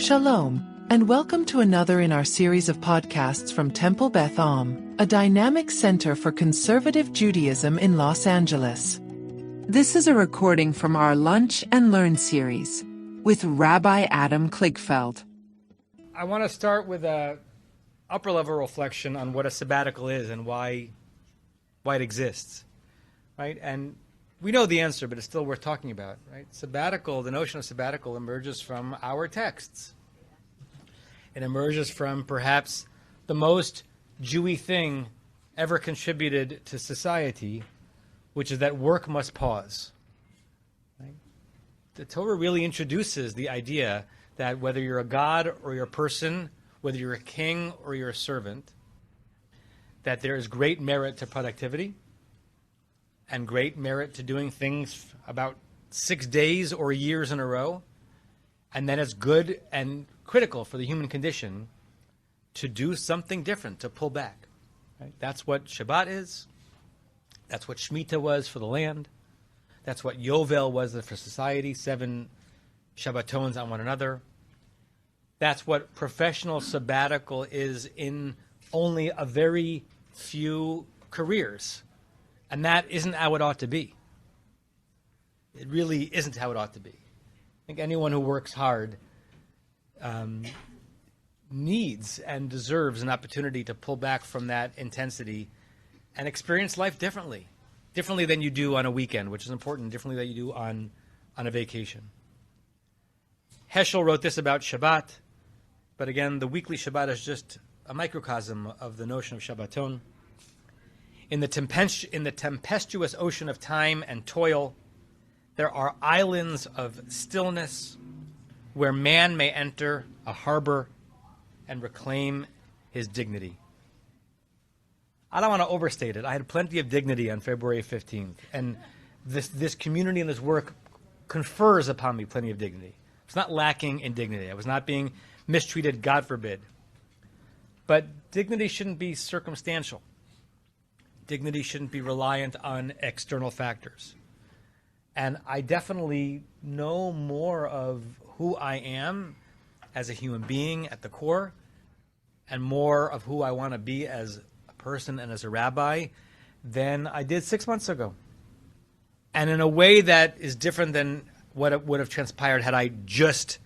Shalom, and welcome to another in our series of podcasts from Temple Beth, a dynamic center for conservative Judaism in Los Angeles. This is a recording from our Lunch and Learn series with Rabbi Adam Kligfeld. I want to start with a upper-level reflection on what a sabbatical is and why it exists, right? And we know the answer, but it's still worth talking about, right? Sabbatical, the notion of sabbatical emerges from our texts. It emerges from perhaps the most Jewy thing ever contributed to society, which is that work must pause. Right? The Torah really introduces the idea that whether you're a god or you're a person, whether you're a king or you're a servant, that there is great merit to productivity and great merit to doing things about 6 days or years in a row. And then it's good and critical for the human condition to do something different, to pull back. Right? That's what Shabbat is. That's what Shemitah was for the land. That's what Yovel was for society, 7 Shabbatons on one another. That's what professional sabbatical is in only a very few careers. And that isn't how it ought to be. It really isn't how it ought to be. I think anyone who works hard needs and deserves an opportunity to pull back from that intensity and experience life differently than you do on a weekend, which is important, differently than you do on a vacation. Heschel wrote this about Shabbat, but again, the weekly Shabbat is just a microcosm of the notion of Shabbaton. In the tempestuous ocean of time and toil, there are islands of stillness where man may enter a harbor and reclaim his dignity. I don't want to overstate it. I had plenty of dignity on February 15th, and this community and this work confers upon me plenty of dignity. It's not lacking in dignity. I was not being mistreated, God forbid. But dignity shouldn't be circumstantial. Dignity shouldn't be reliant on external factors. And I definitely know more of who I am as a human being at the core, and more of who I want to be as a person and as a rabbi than I did 6 months ago. And in a way that is different than what it would have transpired had I just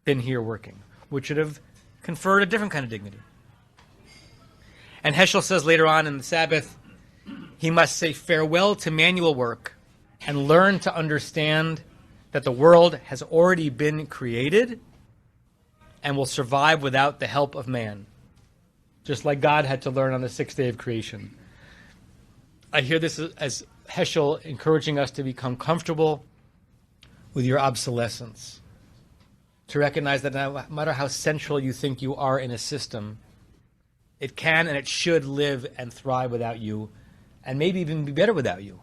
been here working, which would have conferred a different kind of dignity. And Heschel says later on in the Sabbath, he must say farewell to manual work and learn to understand that the world has already been created and will survive without the help of man, just like God had to learn on the 6th day of creation. I hear this as Heschel encouraging us to become comfortable with your obsolescence, to recognize that no matter how central you think you are in a system, it can and it should live and thrive without you, and maybe even be better without you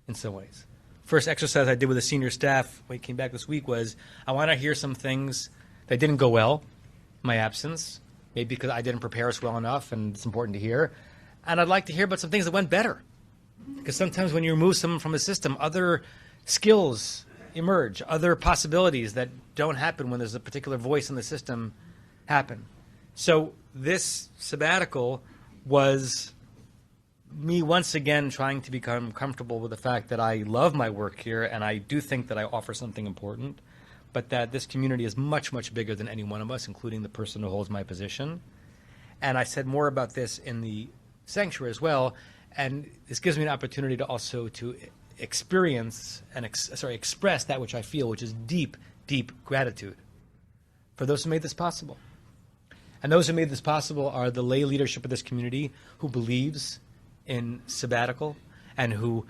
in some ways. First exercise I did with the senior staff when I came back this week was, I want to hear some things that didn't go well in my absence, maybe because I didn't prepare us well enough and it's important to hear. And I'd like to hear about some things that went better. Because sometimes when you remove someone from a system, other skills emerge, other possibilities that don't happen when there's a particular voice in the system happen. So this sabbatical was me once again trying to become comfortable with the fact that I love my work here and I do think that I offer something important, but that this community is much, much bigger than any one of us, including the person who holds my position. And I said more about this in the sanctuary as well, and this gives me an opportunity to also to experience and express that which I feel, which is deep, deep gratitude for those who made this possible. And those who made this possible are the lay leadership of this community who believes in sabbatical and who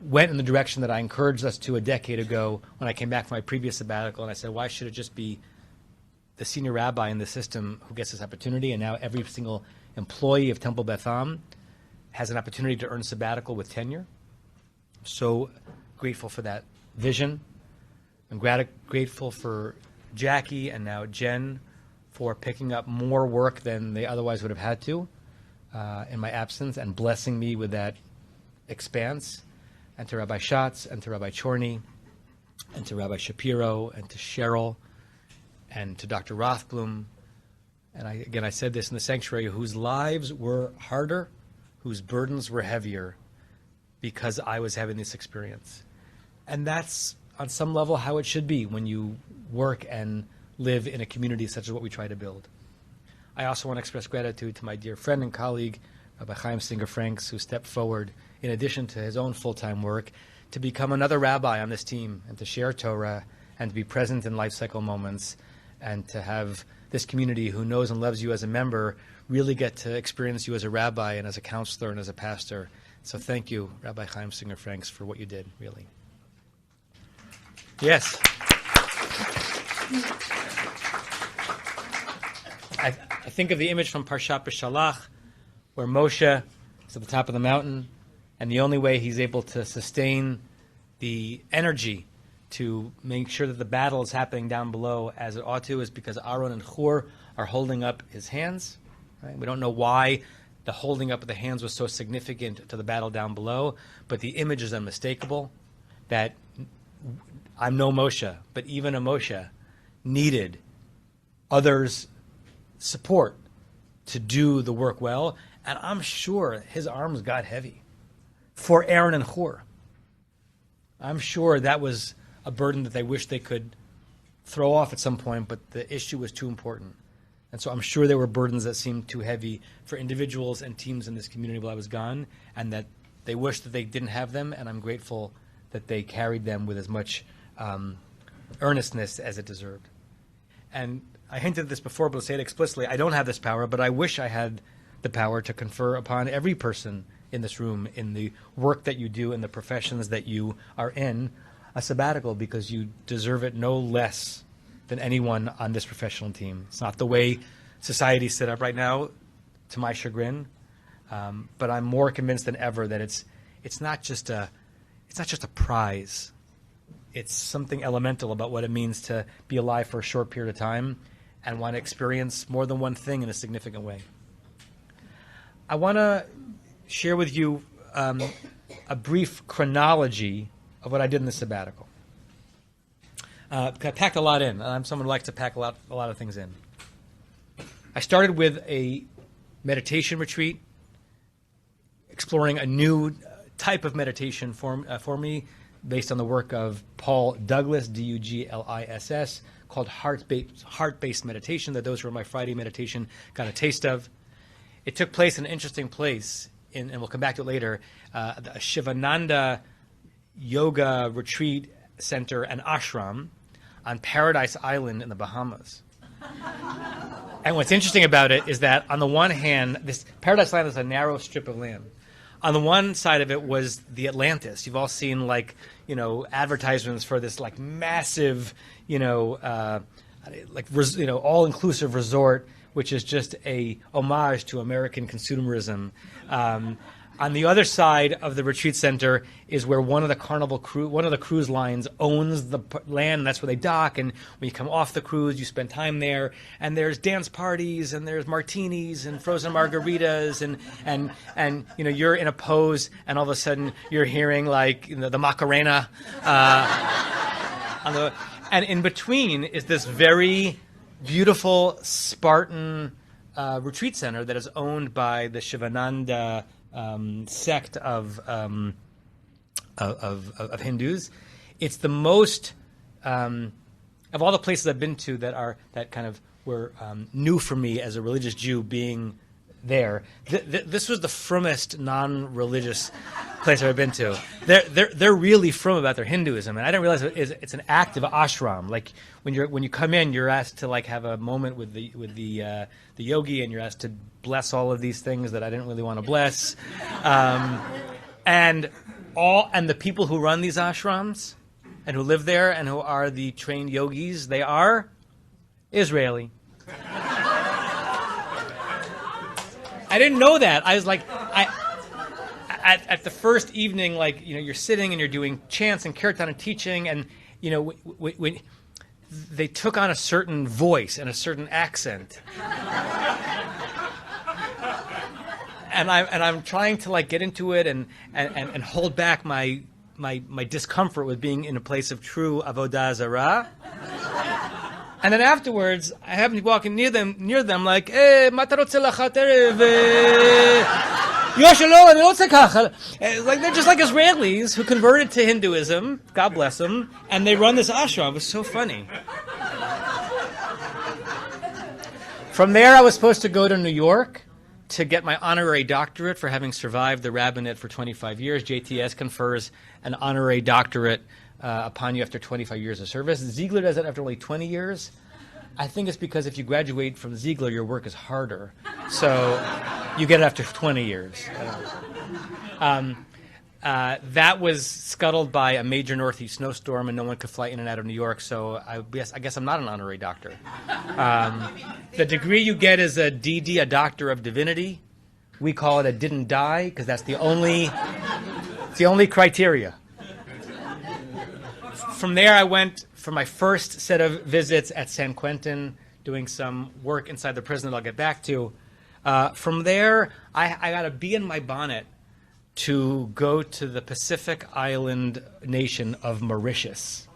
went in the direction that I encouraged us to a decade ago when I came back from my previous sabbatical, and I said, why should it just be the senior rabbi in the system who gets this opportunity, and now every single employee of Temple Beth has an opportunity to earn sabbatical with tenure? I'm so grateful for that vision. I'm grateful for Jackie and now Jen for picking up more work than they otherwise would have had to in my absence and blessing me with that expanse, and to Rabbi Schatz and to Rabbi Chorny and to Rabbi Shapiro and to Cheryl and to Dr. Rothblum. And I said this in the sanctuary, whose lives were harder, whose burdens were heavier, because I was having this experience. And that's, on some level, how it should be when you work and live in a community such as what we try to build. I also want to express gratitude to my dear friend and colleague, Rabbi Chaim Singer-Franks, who stepped forward, in addition to his own full-time work, to become another rabbi on this team and to share Torah and to be present in life cycle moments and to have this community who knows and loves you as a member really get to experience you as a rabbi and as a counselor and as a pastor. So thank you, Rabbi Chaim Singer-Franks, for what you did, really. Yes. I think of the image from Parshat B'Shalach, where Moshe is at the top of the mountain, and the only way he's able to sustain the energy to make sure that the battle is happening down below as it ought to is because Aaron and Hur are holding up his hands. Right? We don't know why the holding up of the hands was so significant to the battle down below, but the image is unmistakable that I'm no Moshe, but even a Moshe needed others' support to do the work well, and I'm sure his arms got heavy for Aaron and Hur. I'm sure that was a burden that they wished they could throw off at some point, but the issue was too important. And so I'm sure there were burdens that seemed too heavy for individuals and teams in this community while I was gone, and that they wished that they didn't have them, and I'm grateful that they carried them with as much earnestness as it deserved. And I hinted at this before, but I'll say it explicitly. I don't have this power, but I wish I had the power to confer upon every person in this room, in the work that you do, in the professions that you are in, a sabbatical, because you deserve it no less than anyone on this professional team. It's not the way society's set up right now, to my chagrin, but I'm more convinced than ever that it's not just a prize. It's something elemental about what it means to be alive for a short period of time and want to experience more than one thing in a significant way. I want to share with you a brief chronology of what I did in the sabbatical. I packed a lot in. I'm someone who likes to pack a lot of things in. I started with a meditation retreat, exploring a new type of meditation for me, based on the work of Paul Douglas, Douglass, called heart-based meditation, that those who were in my Friday meditation got a taste of. It took place in an interesting place, and we'll come back to it later, a Shivananda Yoga Retreat Center and Ashram on Paradise Island in the Bahamas. And what's interesting about it is that on the one hand, this Paradise Island is a narrow strip of land. On the one side of it was the Atlantis. You've all seen advertisements for this massive, all-inclusive resort, which is just a homage to American consumerism. On the other side of the retreat center is where one of the cruise lines owns the land, and that's where they dock. And when you come off the cruise, you spend time there, and there's dance parties, and there's martinis and frozen margaritas, and you're in a pose, and all of a sudden you're hearing the Macarena, and in between is this very beautiful Spartan retreat center that is owned by the Shivananda sect of Hindus. It's the most of all the places I've been to that kind of were new for me as a religious Jew being there. This was the frommest non-religious place I've been to. They're really frum about their Hinduism, and I didn't realize it's an active ashram. Like when you come in, you're asked to have a moment with the yogi, and you're asked to bless all of these things that I didn't really want to bless, and the people who run these ashrams and who live there and who are the trained yogis, they are Israeli. I didn't know that. I was at the first evening, you're sitting and you're doing chants and kirtan and teaching, and when they took on a certain voice and a certain accent, and I'm trying to get into it and hold back my discomfort with being in a place of true avodah zarah. And then afterwards, I happen to be walking near them like, "Hey, matarotze lachat erev, Yoshelo and Yotzekach." Like they're just like Israelis who converted to Hinduism, God bless them, and they run this ashram. It was so funny. From there, I was supposed to go to New York to get my honorary doctorate for having survived the rabbinate for 25 years. JTS confers an honorary doctorate upon you after 25 years of service. Ziegler does it after only 20 years. I think it's because if you graduate from Ziegler, your work is harder. So you get it after 20 years. That was scuttled by a major northeast snowstorm, and no one could fly in and out of New York, so I guess I'm not an honorary doctor. The degree you get is a DD, a Doctor of Divinity. We call it a didn't die, because that's the only criteria. From there, I went for my first set of visits at San Quentin, doing some work inside the prison that I'll get back to. From there, I got a bee in my bonnet to go to the Pacific island nation of Mauritius.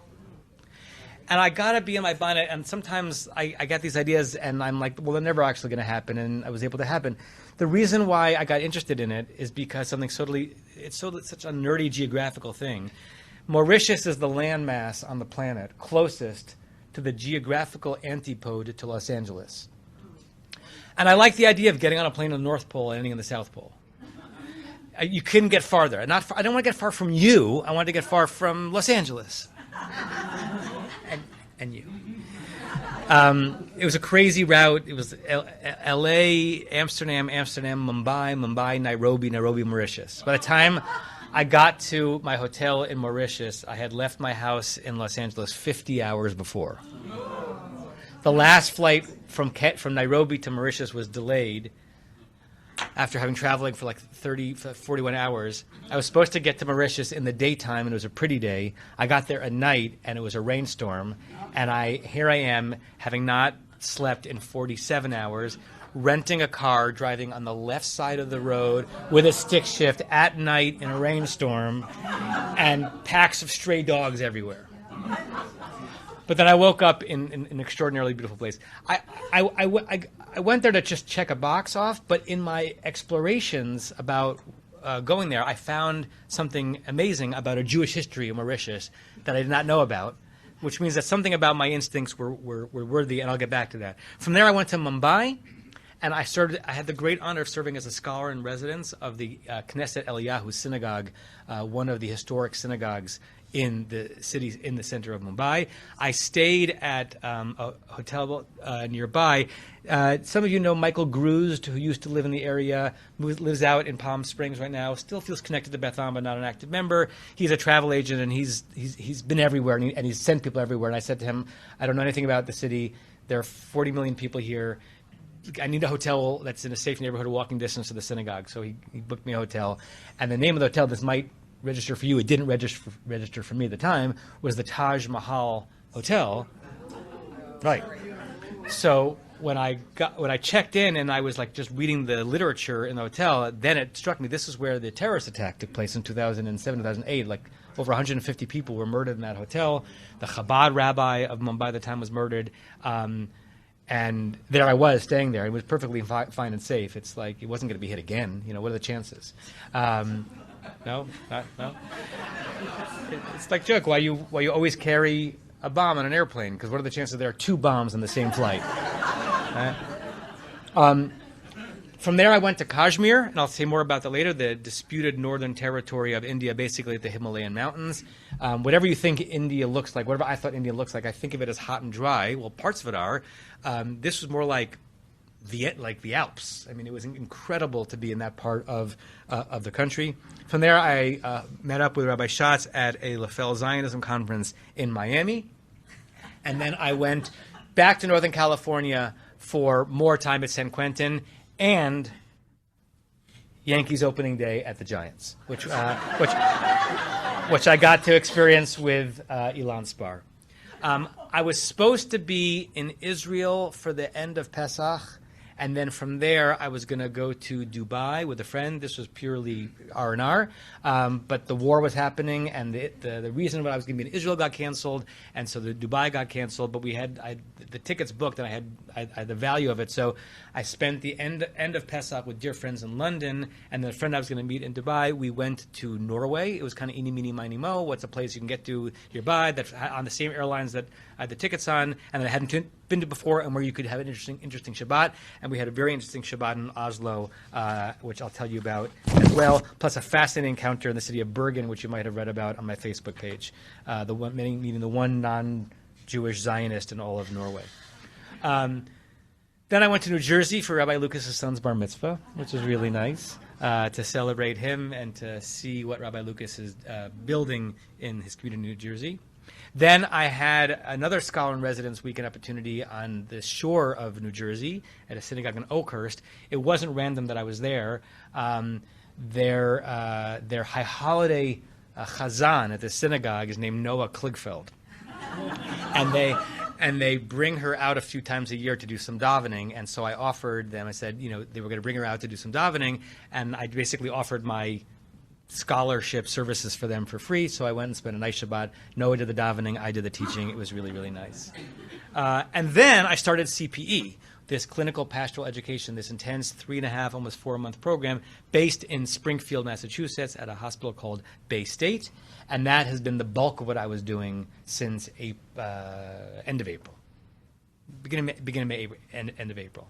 And I got to be in my bonnet, and sometimes I get these ideas, and I'm like, well, they're never actually going to happen, and I was able to happen. The reason why I got interested in it is because it's such a nerdy geographical thing. Mauritius is the landmass on the planet closest to the geographical antipode to Los Angeles. And I like the idea of getting on a plane in the North Pole and ending in the South Pole. You couldn't get farther. I don't want to get far from you. I wanted to get far from Los Angeles. and you. It was a crazy route. It was L.A., Amsterdam, Mumbai, Nairobi, Mauritius. By the time I got to my hotel in Mauritius, I had left my house in Los Angeles 50 hours before. The last flight from Nairobi to Mauritius was delayed after having traveling for like 41 hours. I was supposed to get to Mauritius in the daytime, and it was a pretty day. I got there at night, and it was a rainstorm. And here I am, having not slept in 47 hours, renting a car, driving on the left side of the road with a stick shift at night in a rainstorm, and packs of stray dogs everywhere. But then I woke up in an extraordinarily beautiful place. I went there to just check a box off, but in my explorations about going there, I found something amazing about a Jewish history of Mauritius that I did not know about, which means that something about my instincts were worthy, and I'll get back to that. From there, I went to Mumbai, and I had the great honor of serving as a scholar in residence of the Knesset Eliyahu synagogue, one of the historic synagogues in the city in the center of Mumbai. I stayed at a hotel nearby. Some of you know Michael Gruzd, who used to live in the area, lives out in Palm Springs right now, still feels connected to Beth Am, but not an active member. He's a travel agent, and he's been everywhere, and he's sent people everywhere. And I said to him, I don't know anything about the city. There are 40 million people here. I need a hotel that's in a safe neighborhood, walking distance to the synagogue. So he booked me a hotel. And the name of the hotel, this might register for you, it didn't register for me at the time, was the Taj Mahal Hotel. Right. So when I checked in and I was like just reading the literature in the hotel, then it struck me this is where the terrorist attack took place in 2007, 2008. Like over 150 people were murdered in that hotel. The Chabad rabbi of Mumbai at the time was murdered. And there I was staying there. It was perfectly fine and safe. It's like it wasn't going to be hit again. You know, what are the chances? No. It's like joke. Why you always carry a bomb on an airplane? Because what are the chances there are two bombs on the same flight? From there, I went to Kashmir, and I'll say more about that later. The disputed northern territory of India, basically at the Himalayan mountains. Whatever you think India looks like, whatever I thought India looks like, I think of it as hot and dry. Well, parts of it are. This was more like the Alps. I mean, it was incredible to be in that part of the country. From there, I met up with Rabbi Schatz at a Lafel Zionism conference in Miami, and then I went back to Northern California for more time at San Quentin and Yankees opening day at the Giants, which I got to experience with Ilan Spar. I was supposed to be in Israel for the end of Pesach, And then from there, I was going to go to Dubai with a friend. This was purely R&R. But the war was happening, and the reason why I was going to be in Israel got canceled, and so the Dubai got canceled. But I had the tickets booked, and I had the value of it. So I spent the end of Pesach with dear friends in London, and the friend I was going to meet in Dubai, we went to Norway. It was kind of eeny, meeny, miny, mo. What's a place you can get to nearby that's on the same airlines that I had the tickets on, and that I hadn't been to before, and where you could have an interesting Shabbat. And we had a very interesting Shabbat in Oslo, which I'll tell you about as well, plus a fascinating encounter in the city of Bergen, which you might have read about on my Facebook page, meeting the one non-Jewish Zionist in all of Norway. Then I went to New Jersey for Rabbi Lucas's son's bar mitzvah, which was really nice, to celebrate him and to see what Rabbi Lucas is building in his community in New Jersey. Then I had another Scholar in Residence weekend opportunity on the shore of New Jersey at a synagogue in Oakhurst. It wasn't random that I was there. Their high holiday chazan at the synagogue is named Noah Kligfeld. And they bring her out a few times a year to do some davening. And so I offered them, I said, they were going to bring her out to do some davening. And I basically offered my scholarship services for them for free. So I went and spent a nice Shabbat. Noah did the davening, I did the teaching. It was really, really nice. And then I started CPE, this clinical pastoral education, this intense 3.5, almost 4-month program based in Springfield, Massachusetts at a hospital called Bay State. And that has been the bulk of what I was doing since end of April. Beginning of May, end of April.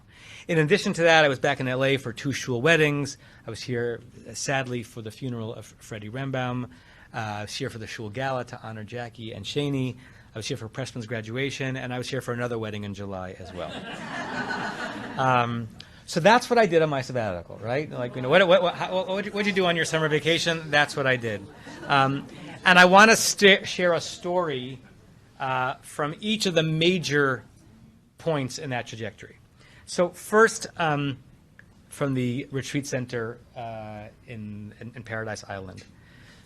In addition to that, I was back in LA for 2 shul weddings. I was here, sadly, for the funeral of Freddie Rembaum. I was here for the shul gala to honor Jackie and Shani. I was here for Pressman's graduation, and I was here for another wedding in July as well. So that's what I did on my sabbatical, right? Like, what'd you do on your summer vacation? That's what I did. And I want to share a story from each of the major points in that trajectory. So first, from the retreat center in Paradise Island.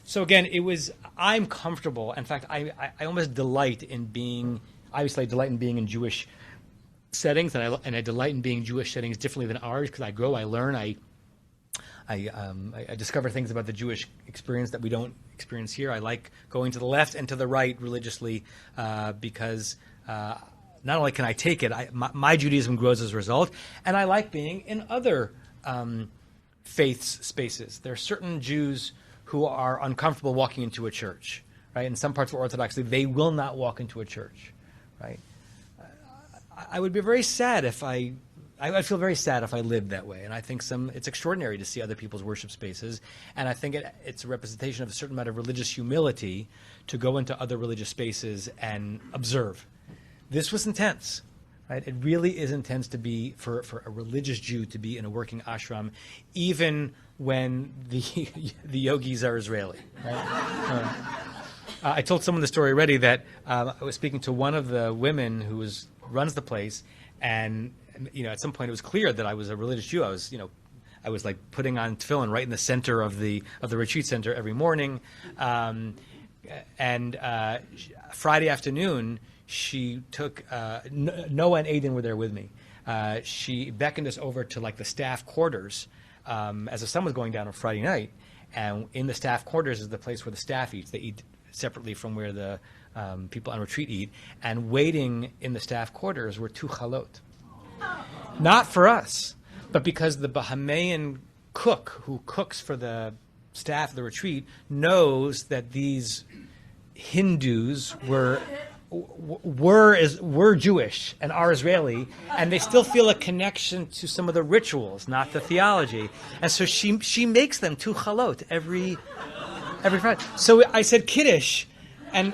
So again, I'm comfortable. In fact, I almost delight in being, obviously I delight in being in Jewish settings, and I delight in being Jewish settings differently than ours, because I grow, I learn, I discover things about the Jewish experience that we don't experience here. I like going to the left and to the right religiously because not only can I take it, my Judaism grows as a result, and I like being in other faiths spaces. There are certain Jews who are uncomfortable walking into a church, right? In some parts of Orthodoxy, they will not walk into a church, right? I would be very sad if I feel very sad if I lived that way, and I think it's extraordinary to see other people's worship spaces, and I think it's a representation of a certain amount of religious humility to go into other religious spaces and observe. This was intense, right? It really is intense to be, for a religious Jew to be in a working ashram, even when the yogis are Israeli, right? I told someone the story already that I was speaking to one of the women who runs the place, and at some point it was clear that I was a religious Jew. I was like putting on tefillin right in the center of the retreat center every morning, and Friday afternoon she took Noah and Aiden were there with me. She beckoned us over to like the staff quarters as the sun was going down on Friday night, and in the staff quarters is the place where the staff eats. They eat separately from where the people on retreat eat, and waiting in the staff quarters were 2 chalot. Not for us, but because the Bahamian cook who cooks for the staff of the retreat knows that these Hindus were Jewish and are Israeli, and they still feel a connection to some of the rituals, not the theology. And so she makes them 2 chalot every Friday. So I said Kiddush and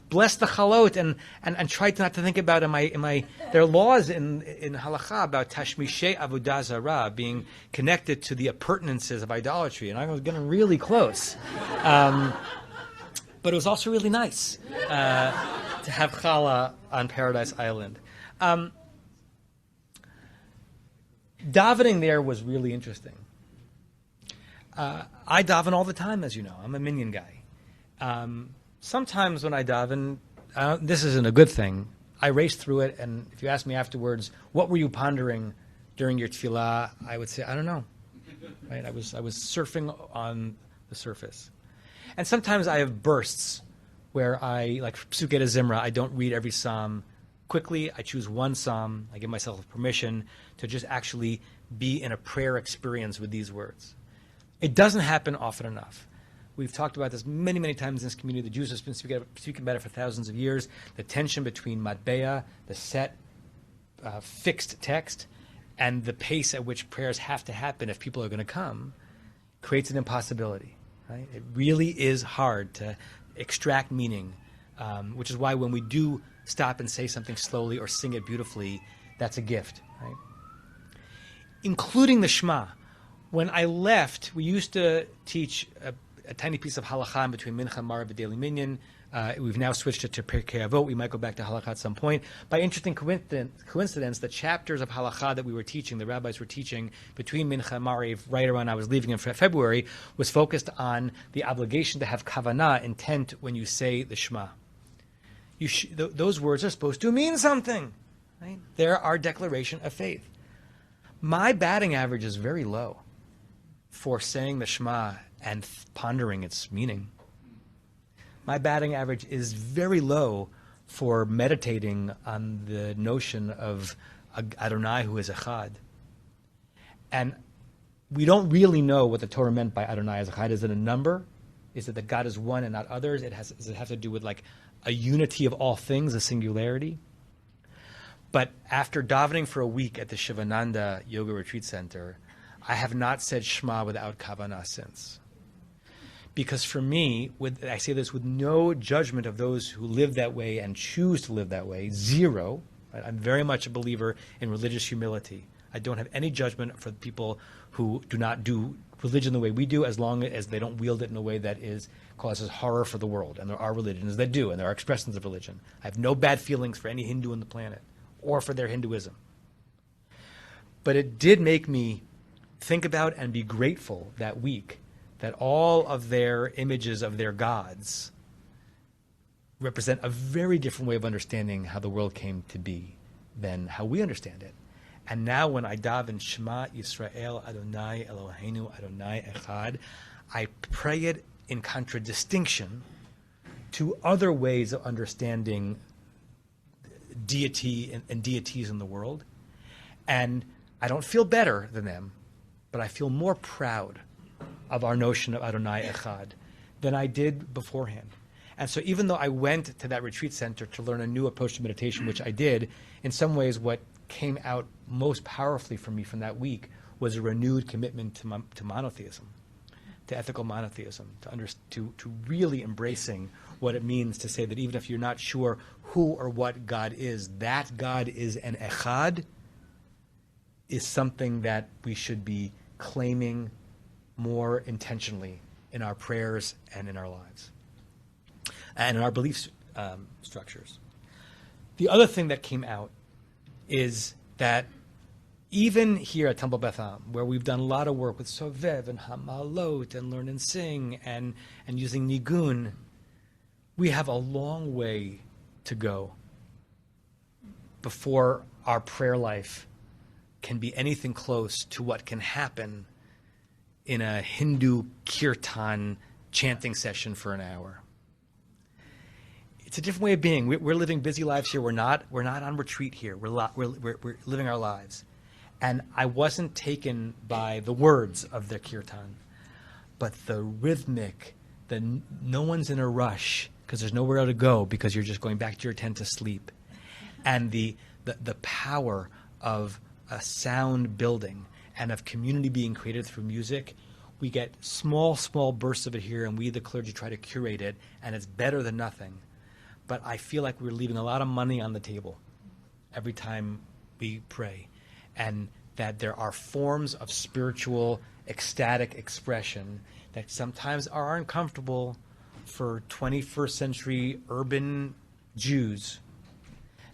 bless the chalot and tried not to think about there are laws in halakha about tashmishe avodah zarah being connected to the appurtenances of idolatry, and I was getting really close. But it was also really nice to have challah on Paradise Island. Davening there was really interesting. I daven all the time, as you know. I'm a minyan guy. Sometimes when I daven, this isn't a good thing, I raced through it, and if you ask me afterwards, what were you pondering during your tefillah, I would say, I don't know. Right? I was surfing on the surface. And sometimes I have bursts where I, like Psukei de Zimra, I don't read every psalm quickly. I choose one psalm. I give myself permission to just actually be in a prayer experience with these words. It doesn't happen often enough. We've talked about this many, many times in this community. The Jews have been speaking about it for thousands of years. The tension between matbeah, the set, fixed text, and the pace at which prayers have to happen if people are going to come, creates an impossibility. Right? It really is hard to extract meaning, which is why when we do stop and say something slowly or sing it beautifully, that's a gift. Right? Including the Shema. When I left, we used to teach a tiny piece of halakha in between Mincha and Marav, the daily minyan. We've now switched it to Pirkei Avot. We might go back to halakha at some point. By interesting coincidence, the chapters of halakha that we were teaching, the rabbis were teaching between Mincha and Marav, right around I was leaving in February, was focused on the obligation to have kavanah, intent, when you say the Shema. Those words are supposed to mean something. Right? They're our declaration of faith. My batting average is very low for saying the Shema and pondering its meaning. My batting average is very low for meditating on the notion of Adonai who is Echad. And we don't really know what the Torah meant by Adonai as Echad. Is it a number? Is it that God is one and not others? Does it have to do with like a unity of all things, a singularity? But after davening for a week at the Shivananda Yoga Retreat Center, I have not said Shema without kavanah since. Because for me, I say this with no judgment of those who live that way and choose to live that way, zero. Right? I'm very much a believer in religious humility. I don't have any judgment for people who do not do religion the way we do, as long as they don't wield it in a way that causes horror for the world. And there are religions that do, and there are expressions of religion. I have no bad feelings for any Hindu on the planet or for their Hinduism. But it did make me think about and be grateful that week that all of their images of their gods represent a very different way of understanding how the world came to be than how we understand it. And now when I daven Shema Yisrael Adonai Eloheinu Adonai Echad, I pray it in contradistinction to other ways of understanding deity and deities in the world. And I don't feel better than them, but I feel more proud of our notion of Adonai Echad than I did beforehand. And so even though I went to that retreat center to learn a new approach to meditation, which I did, in some ways what came out most powerfully for me from that week was a renewed commitment to monotheism, to ethical monotheism, to really embracing what it means to say that even if you're not sure who or what God is, that God is an Echad, is something that we should be claiming more intentionally in our prayers and in our lives and in our belief structures. The other thing that came out is that even here at Temple Beth Am, where we've done a lot of work with Sovev and Hamalot and Learn and Sing and using Nigun, we have a long way to go before our prayer life can be anything close to what can happen in a Hindu kirtan chanting session for an hour. It's a different way of being. We're living busy lives here. We're not on retreat here. We're living our lives. And I wasn't taken by the words of the kirtan, but the rhythmic, no one's in a rush because there's nowhere to go because you're just going back to your tent to sleep. And the power of a sound building and of community being created through music. We get small bursts of it here, and we, the clergy, try to curate it, and it's better than nothing. But I feel like we're leaving a lot of money on the table every time we pray, and that there are forms of spiritual, ecstatic expression that sometimes are uncomfortable for 21st century urban Jews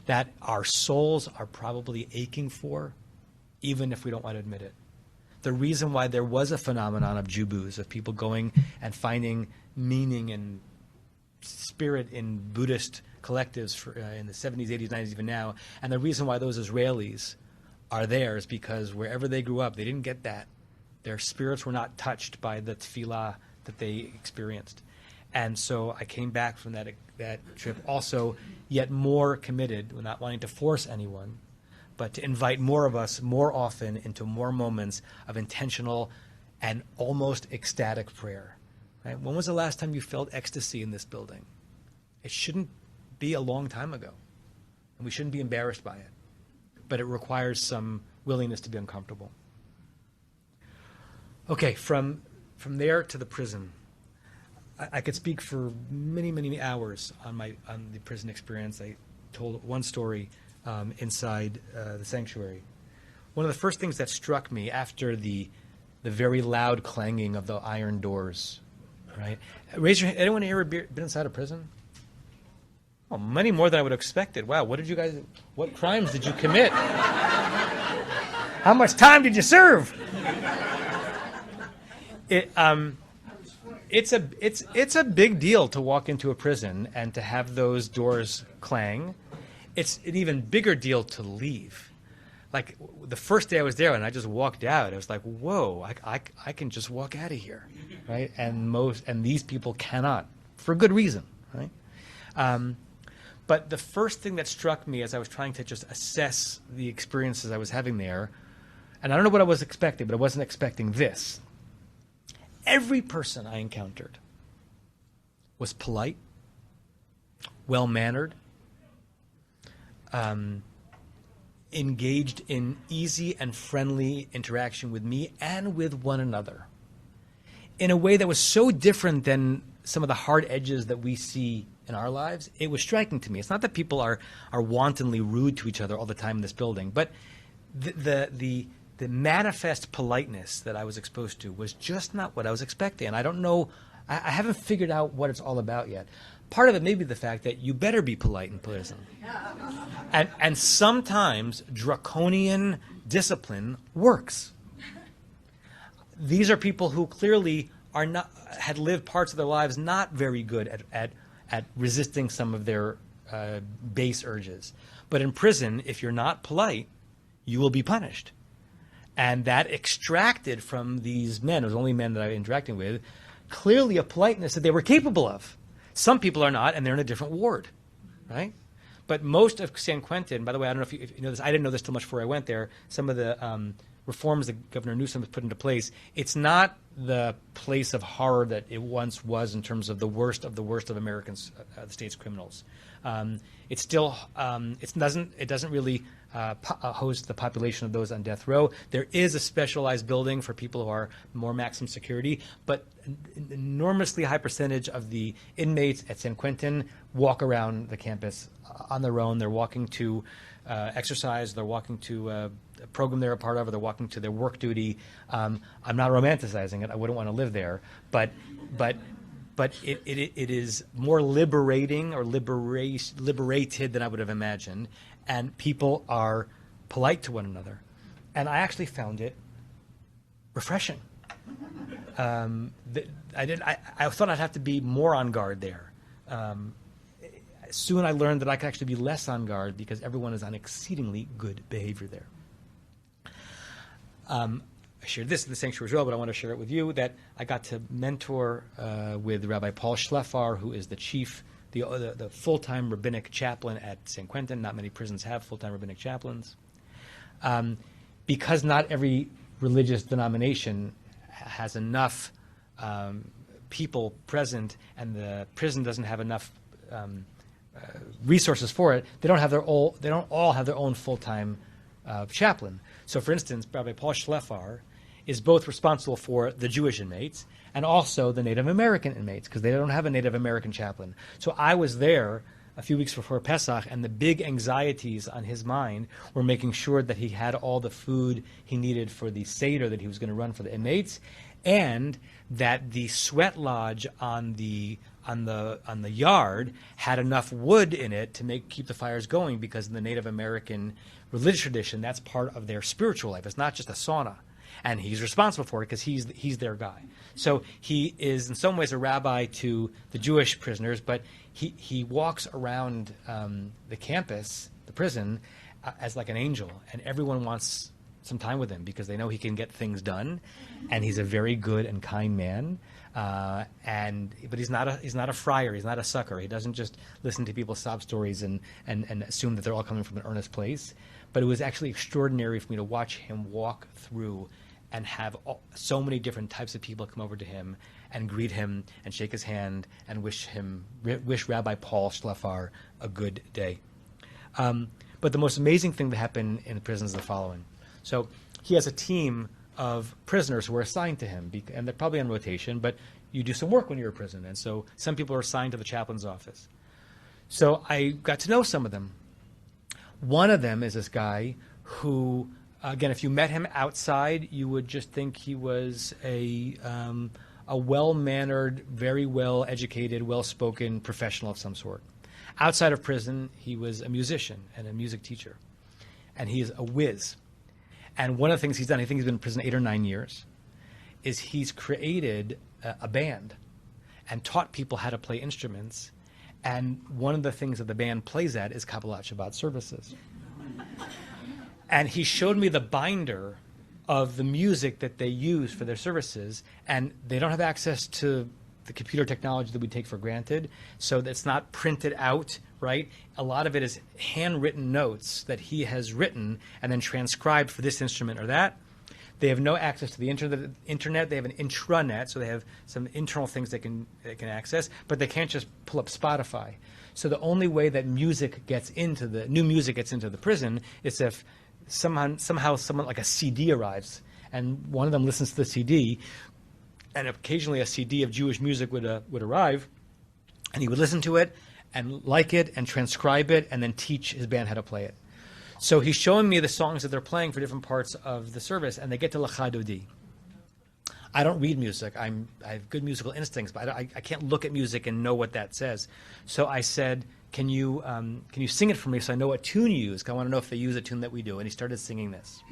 that our souls are probably aching for, even if we don't want to admit it. The reason why there was a phenomenon of Jubus, of people going and finding meaning and spirit in Buddhist collectives in the 70s, 80s, 90s, even now. And the reason why those Israelis are there is because wherever they grew up, they didn't get that. Their spirits were not touched by the tefillah that they experienced. And so I came back from that trip also yet more committed, not wanting to force anyone, but to invite more of us more often into more moments of intentional and almost ecstatic prayer. Right? When was the last time you felt ecstasy in this building? It shouldn't be a long time ago, and we shouldn't be embarrassed by it. But it requires some willingness to be uncomfortable. Okay, from there to the prison. I could speak for many, many hours on the prison experience. I told one story inside the sanctuary. One of the first things that struck me after the very loud clanging of the iron doors, right? Raise your hand. Anyone here been inside a prison? Oh, many more than I would have expected. Wow, what crimes did you commit? How much time did you serve? It's a big deal to walk into a prison and to have those doors clang. It's an even bigger deal to leave. Like the first day I was there and I just walked out, I was like, whoa, I can just walk out of here, right? And these people cannot, for good reason, right? But the first thing that struck me as I was trying to just assess the experiences I was having there, and I don't know what I was expecting, but I wasn't expecting this. Every person I encountered was polite, well-mannered, engaged in easy and friendly interaction with me and with one another in a way that was so different than some of the hard edges that we see in our lives. It was striking to me. It's not that people are wantonly rude to each other all the time in this building, but the manifest politeness that I was exposed to was just not what I was expecting. And I don't know, I haven't figured out what it's all about yet. Part of it may be the fact that you better be polite in prison. And sometimes draconian discipline works. These are people who clearly had lived parts of their lives not very good at resisting some of their base urges. But in prison, if you're not polite, you will be punished. And that extracted from these men, it was only men that I was interacting with, clearly a politeness that they were capable of. Some people are not, and they're in a different ward, right? But most of San Quentin, by the way, I don't know if you know this, I didn't know this too much before I went there, some of the reforms that Governor Newsom has put into place, it's not the place of horror that it once was in terms of the worst of Americans, the state's criminals. It still it doesn't really host the population of those on death row. There is a specialized building for people who are more maximum security, but an enormously high percentage of the inmates at San Quentin walk around the campus on their own. They're walking to exercise. They're walking to a program they're a part of, or they're walking to their work duty. I'm not romanticizing it. I wouldn't want to live there, but it is more liberating or liberated than I would have imagined, and people are polite to one another, and I actually found it refreshing. I thought I'd have to be more on guard there. Soon I learned that I could actually be less on guard because everyone is on exceedingly good behavior there. I shared this in the sanctuary as well, but I want to share it with you, that I got to mentor with Rabbi Paul Schlefar, who is the chief, the full-time rabbinic chaplain at San Quentin. Not many prisons have full-time rabbinic chaplains. Because not every religious denomination has enough people present, and the prison doesn't have enough resources for it, they don't all have their own full-time chaplain. So, for instance, Rabbi Paul Schlefar is both responsible for the Jewish inmates and also the Native American inmates, because they don't have a Native American chaplain. So I was there a few weeks before Pesach, and the big anxieties on his mind were making sure that he had all the food he needed for the Seder that he was going to run for the inmates, and that the sweat lodge on the yard had enough wood in it to keep the fires going, because in the Native American religious tradition, that's part of their spiritual life. It's not just a sauna. And he's responsible for it because he's their guy. So he is in some ways a rabbi to the Jewish prisoners, but he walks around the campus, the prison, as like an angel, and everyone wants some time with him because they know he can get things done, and he's a very good and kind man. But he's not a friar. He's not a sucker. He doesn't just listen to people's sob stories and assume that they're all coming from an earnest place. But it was actually extraordinary for me to watch him walk through and have so many different types of people come over to him and greet him and shake his hand and wish Rabbi Paul Schlafar a good day. But the most amazing thing that happened in the prison is the following. So he has a team of prisoners who are assigned to him, and they're probably on rotation, but you do some work when you're in prison. And so some people are assigned to the chaplain's office. So I got to know some of them. One of them is this guy who, again, if you met him outside, you would just think he was a well-mannered, very well-educated, well-spoken professional of some sort. Outside of prison, he was a musician and a music teacher. And he is a whiz. And one of the things he's done, I think he's been in prison 8 or 9 years, is he's created a band and taught people how to play instruments. And one of the things that the band plays at is Kabbalat Shabbat services. And he showed me the binder of the music that they use for their services, and they don't have access to the computer technology that we take for granted, so that's not printed out, right? A lot of it is handwritten notes that he has written and then transcribed for this instrument or that. They have no access to the internet. They have an intranet, so they have some internal things they can access, but they can't just pull up Spotify. So the only way that new music gets into the prison is if somehow someone like a CD arrives, and one of them listens to the CD, and occasionally a CD of Jewish music would arrive, and he would listen to it and like it and transcribe it and then teach his band how to play it. So he's showing me the songs that they're playing for different parts of the service, and they get to L'Chadodi. I don't read music. I have good musical instincts, but I can't look at music and know what that says. So I said, can you sing it for me so I know what tune you use? 'Cause I want to know if they use a tune that we do. And he started singing this.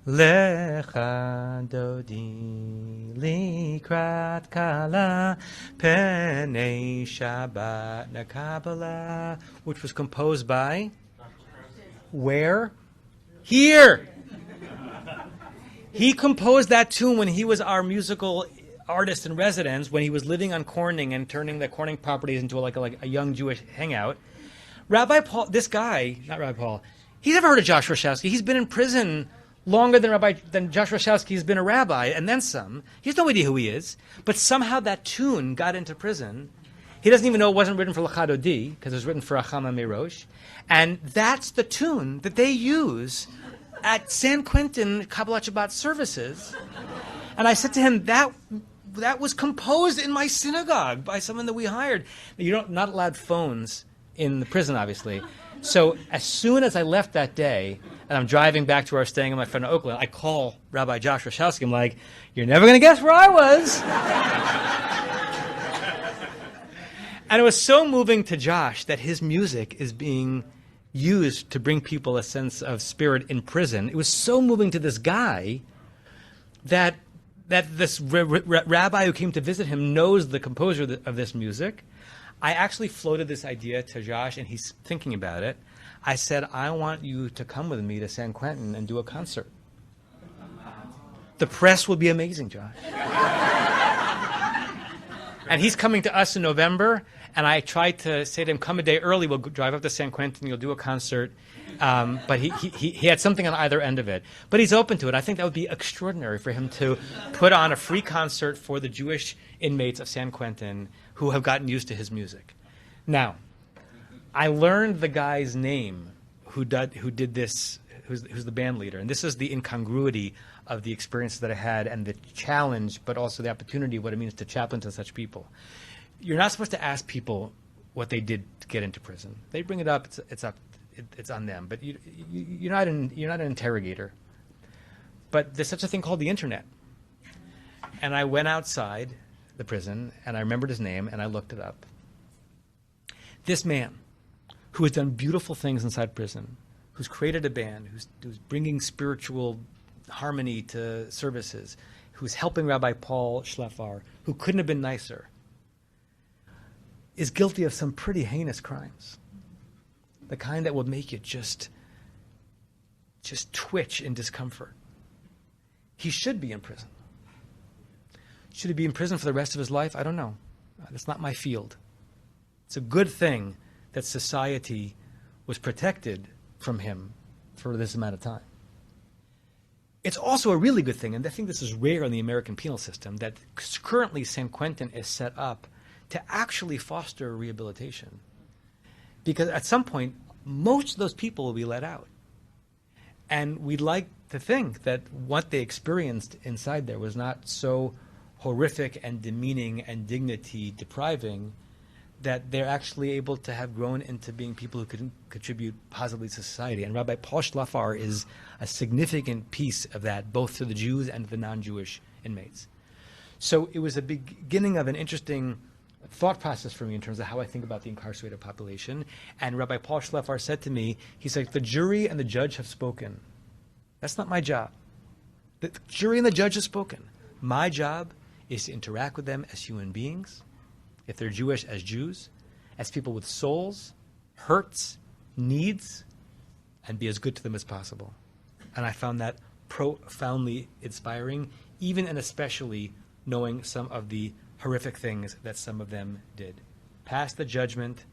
Lecha dodi likrat kala penei Shabbat nakabala, which was composed by where? Here. He composed that tune when he was our musical artist in residence, when he was living on Corning and turning the Corning properties into like a young Jewish hangout. Rabbi Paul, this guy, not Rabbi Paul, he's never heard of Josh Roshowski. He's been in prison longer than Josh Roshowski's been a rabbi, and then some. He has no idea who he is. But somehow that tune got into prison. He doesn't even know it wasn't written for L'Chadodi, because it was written for Achama Merosh. And that's the tune that they use at San Quentin Kabbalat Shabbat services. And I said to him, that was composed in my synagogue by someone that we hired. You're not allowed phones in the prison, obviously. So as soon as I left that day, and I'm driving back to where I was staying with my friend in Oakland, I call Rabbi Josh Roshowski. I'm like, you're never going to guess where I was. And it was so moving to Josh that his music is being used to bring people a sense of spirit in prison. It was so moving to this guy that this rabbi who came to visit him knows the composer of this music. I actually floated this idea to Josh, and he's thinking about it. I said, I want you to come with me to San Quentin and do a concert. The press will be amazing, Josh. And he's coming to us in November, and I tried to say to him, come a day early, we'll drive up to San Quentin, you'll do a concert. But he had something on either end of it. But he's open to it. I think that would be extraordinary for him to put on a free concert for the Jewish inmates of San Quentin who have gotten used to his music. Now, I learned the guy's name who did this, who's the band leader. And this is the incongruity of the experiences that I had and the challenge, but also the opportunity of what it means to chaplain to such people. You're not supposed to ask people what they did to get into prison. They bring it up, it's on them. But you're not an interrogator. But there's such a thing called the internet. And I went outside the prison, and I remembered his name, and I looked it up. This man, who has done beautiful things inside prison, who's created a band, who's bringing spiritual harmony to services, who's helping Rabbi Paul Schlefar, who couldn't have been nicer, is guilty of some pretty heinous crimes. The kind that will make you just twitch in discomfort. He should be in prison. Should he be in prison for the rest of his life? I don't know. That's not my field. It's a good thing that society was protected from him for this amount of time. It's also a really good thing, and I think this is rare in the American penal system, that currently San Quentin is set up to actually foster rehabilitation. Because at some point, most of those people will be let out. And we'd like to think that what they experienced inside there was not so horrific and demeaning and dignity depriving that they're actually able to have grown into being people who could contribute positively to society. And Rabbi Paul Schlefar is a significant piece of that, both to the Jews and to the non-Jewish inmates. So it was a beginning of an interesting thought process for me in terms of how I think about the incarcerated population. And Rabbi Paul Schlefar said to me, he's like, the jury and the judge have spoken. That's not my job. The jury and the judge have spoken. My job is to interact with them as human beings, if they're Jewish, as Jews, as people with souls, hurts, needs, and be as good to them as possible. And I found that profoundly inspiring, even and especially knowing some of the horrific things that some of them did. Past the judgment,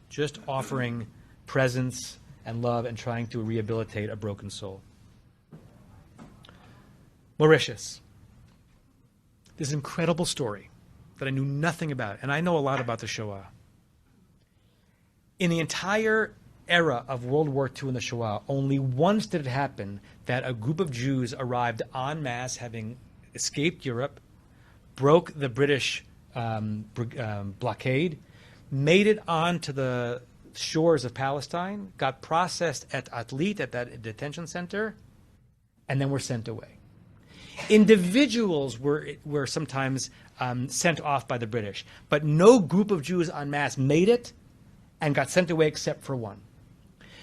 just offering presence and love and trying to rehabilitate a broken soul. Mauritius. This incredible story that I knew nothing about, and I know a lot about the Shoah. In the entire era of World War II and the Shoah, only once did it happen that a group of Jews arrived en masse, having escaped Europe, broke the British blockade, made it onto the shores of Palestine, got processed at Atlit, at that detention center, and then were sent away. Individuals were sometimes sent off by the British, but no group of Jews en masse made it and got sent away except for one.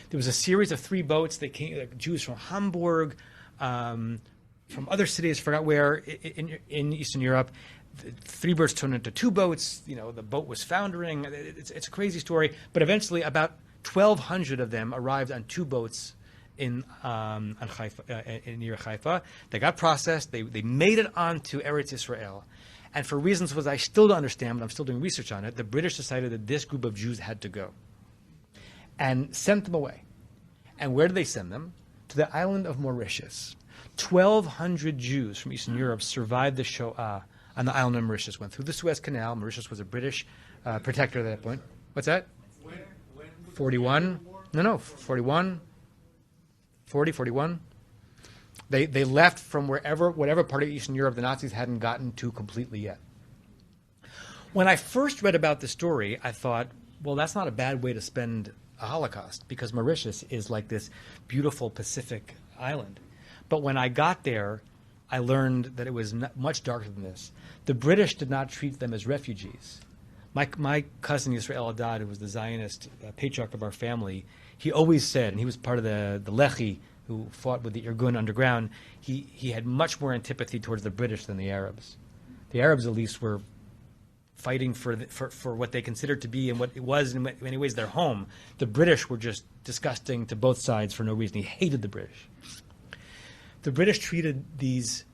There was a series of 3 boats that came, Jews from Hamburg, from other cities, forgot where, in Eastern Europe. 3 boats turned into 2 boats. You know, the boat was foundering. It's a crazy story. But eventually, about 1,200 of them arrived on 2 boats in near Haifa. They got processed. They made it onto Eretz Israel. And for reasons which I still don't understand, but I'm still doing research on it, the British decided that this group of Jews had to go and sent them away. And where did they send them? To the island of Mauritius. 1,200 Jews from Eastern Europe survived the Shoah on the island of Mauritius, went through the Suez Canal. Mauritius was a British protector at that point. What's that? 41? No, 41. 41. They left from whatever part of Eastern Europe the Nazis hadn't gotten to completely yet. When I first read about the story, I thought, well, that's not a bad way to spend a Holocaust, because Mauritius is like this beautiful Pacific island. But when I got there, I learned that it was much darker than this. The British did not treat them as refugees. My cousin Yisrael Adad, who was the Zionist patriarch of our family, he always said, and he was part of the Lehi, who fought with the Irgun underground, he had much more antipathy towards the British than the Arabs. The Arabs, at least, were fighting for what they considered to be, and what it was in many ways, their home. The British were just disgusting to both sides for no reason. He hated the British. The British treated these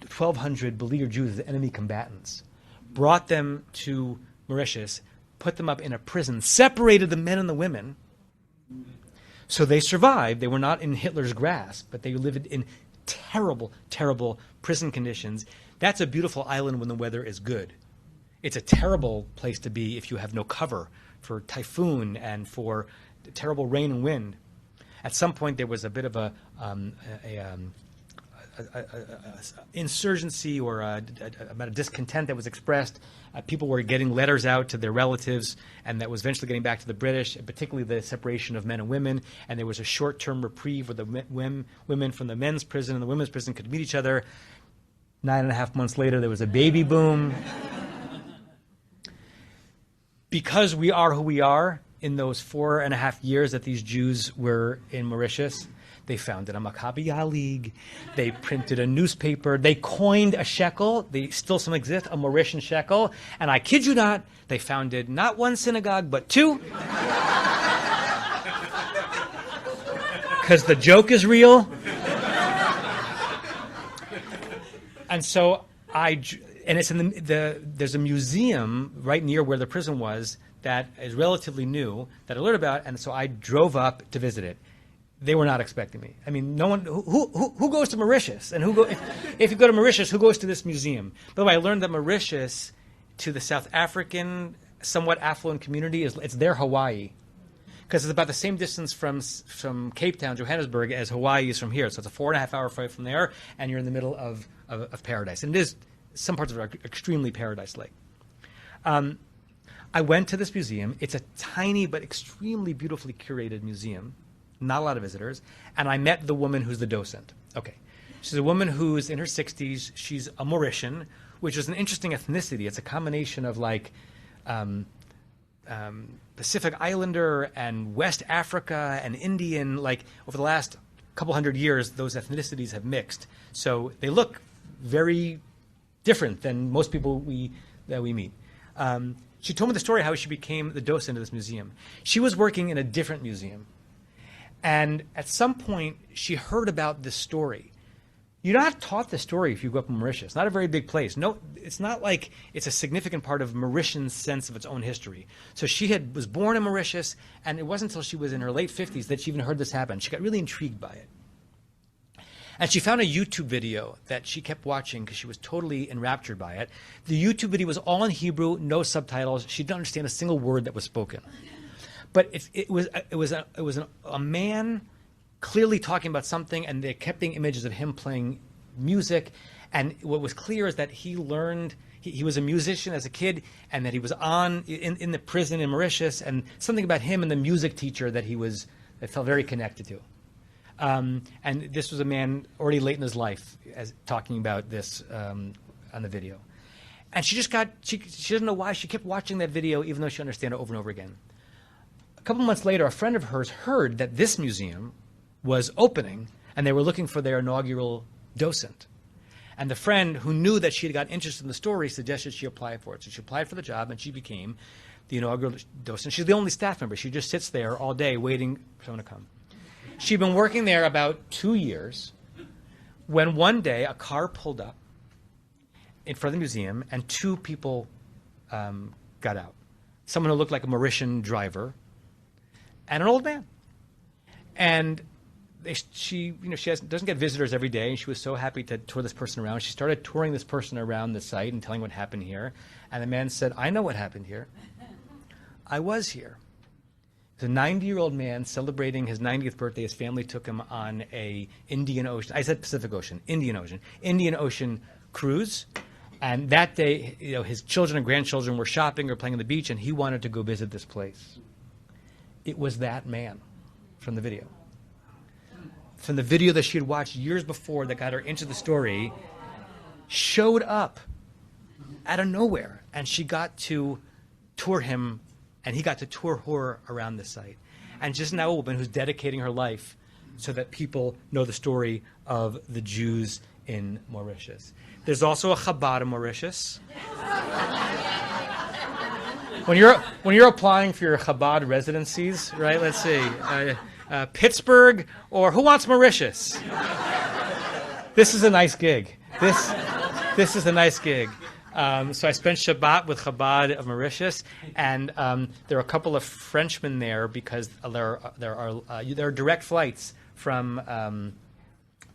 1,200 beleaguered Jews as enemy combatants, brought them to Mauritius, put them up in a prison, separated the men and the women. So they survived. They were not in Hitler's grasp, but they lived in terrible, terrible prison conditions. That's a beautiful island when the weather is good. It's a terrible place to be if you have no cover for typhoon and for terrible rain and wind. At some point, there was a bit of a insurgency or about a discontent that was expressed. People were getting letters out to their relatives, and that was eventually getting back to the British, and particularly the separation of men and women. And there was a short-term reprieve where the women from the men's prison and the women's prison could meet each other. 9.5 months later, there was a baby boom. Because we are who we are in those 4.5 years that these Jews were in Mauritius, They founded a Maccabi League. They printed a newspaper. They coined a shekel. They still some exist, a Mauritian shekel. And I kid you not, they founded not one synagogue, but two. Because the joke is real. And so it's in there's a museum right near where the prison was that is relatively new that I learned about, and so I drove up to visit it. They were not expecting me. I mean, no one who goes to Mauritius, and if you go to Mauritius, who goes to this museum? By the way, I learned that Mauritius, to the South African somewhat affluent community, it's their Hawaii, because it's about the same distance from Cape Town, Johannesburg, as Hawaii is from here. So it's a 4.5-hour flight from there, and you're in the middle of paradise. And it is, some parts of it are extremely paradise-like. I went to this museum. It's a tiny but extremely beautifully curated museum, not a lot of visitors, and I met the woman who's the docent. Okay. She's a woman who's in her 60s. She's a Mauritian, which is an interesting ethnicity. It's a combination of like Pacific Islander and West Africa and Indian. Like over the last couple hundred years, those ethnicities have mixed. So they look very different than most people that we meet. She told me the story how she became the docent of this museum. She was working in a different museum. And at some point, she heard about this story. You're not taught this story if you go up in Mauritius. Not a very big place. No, it's not like it's a significant part of Mauritian's sense of its own history. So she was born in Mauritius, and it wasn't until she was in her late 50s that she even heard this happen. She got really intrigued by it. And she found a YouTube video that she kept watching because she was totally enraptured by it. The YouTube video was all in Hebrew, no subtitles. She didn't understand a single word that was spoken. But it was a man clearly talking about something, and they kept being images of him playing music. And what was clear is that he learned, he was a musician as a kid, and that he was in the prison in Mauritius, and something about him and the music teacher that felt very connected to. And this was a man already late in his life talking about this on the video. And she doesn't know why. She kept watching that video even though she understood it over and over again. A couple months later, a friend of hers heard that this museum was opening and they were looking for their inaugural docent. And the friend, who knew that she had got interested in the story, suggested she apply for it. So she applied for the job and she became the inaugural docent. She's the only staff member. She just sits there all day waiting for someone to come. She'd been working there about 2 years when one day a car pulled up in front of the museum and two people got out. Someone who looked like a Mauritian driver and an old man. And she doesn't get visitors every day, and she was so happy to tour this person around. She started touring this person around the site and telling what happened here. And the man said, "I know what happened here. I was here." It's a 90-year-old man celebrating his 90th birthday. His family took him on a Indian Ocean. I said Pacific Ocean, Indian Ocean cruise. And that day, his children and grandchildren were shopping or playing on the beach, and he wanted to go visit this place. It was that man from the video. From the video that she had watched years before that got her into the story, showed up out of nowhere, and she got to tour him, and he got to tour her around the site. And just now a woman who's dedicating her life so that people know the story of the Jews in Mauritius. There's also a Chabad in Mauritius. When you're applying for your Chabad residencies, right? Let's see, Pittsburgh or who wants Mauritius? This is a nice gig. This is a nice gig. So I spent Shabbat with Chabad of Mauritius, and there are a couple of Frenchmen there because there are direct flights from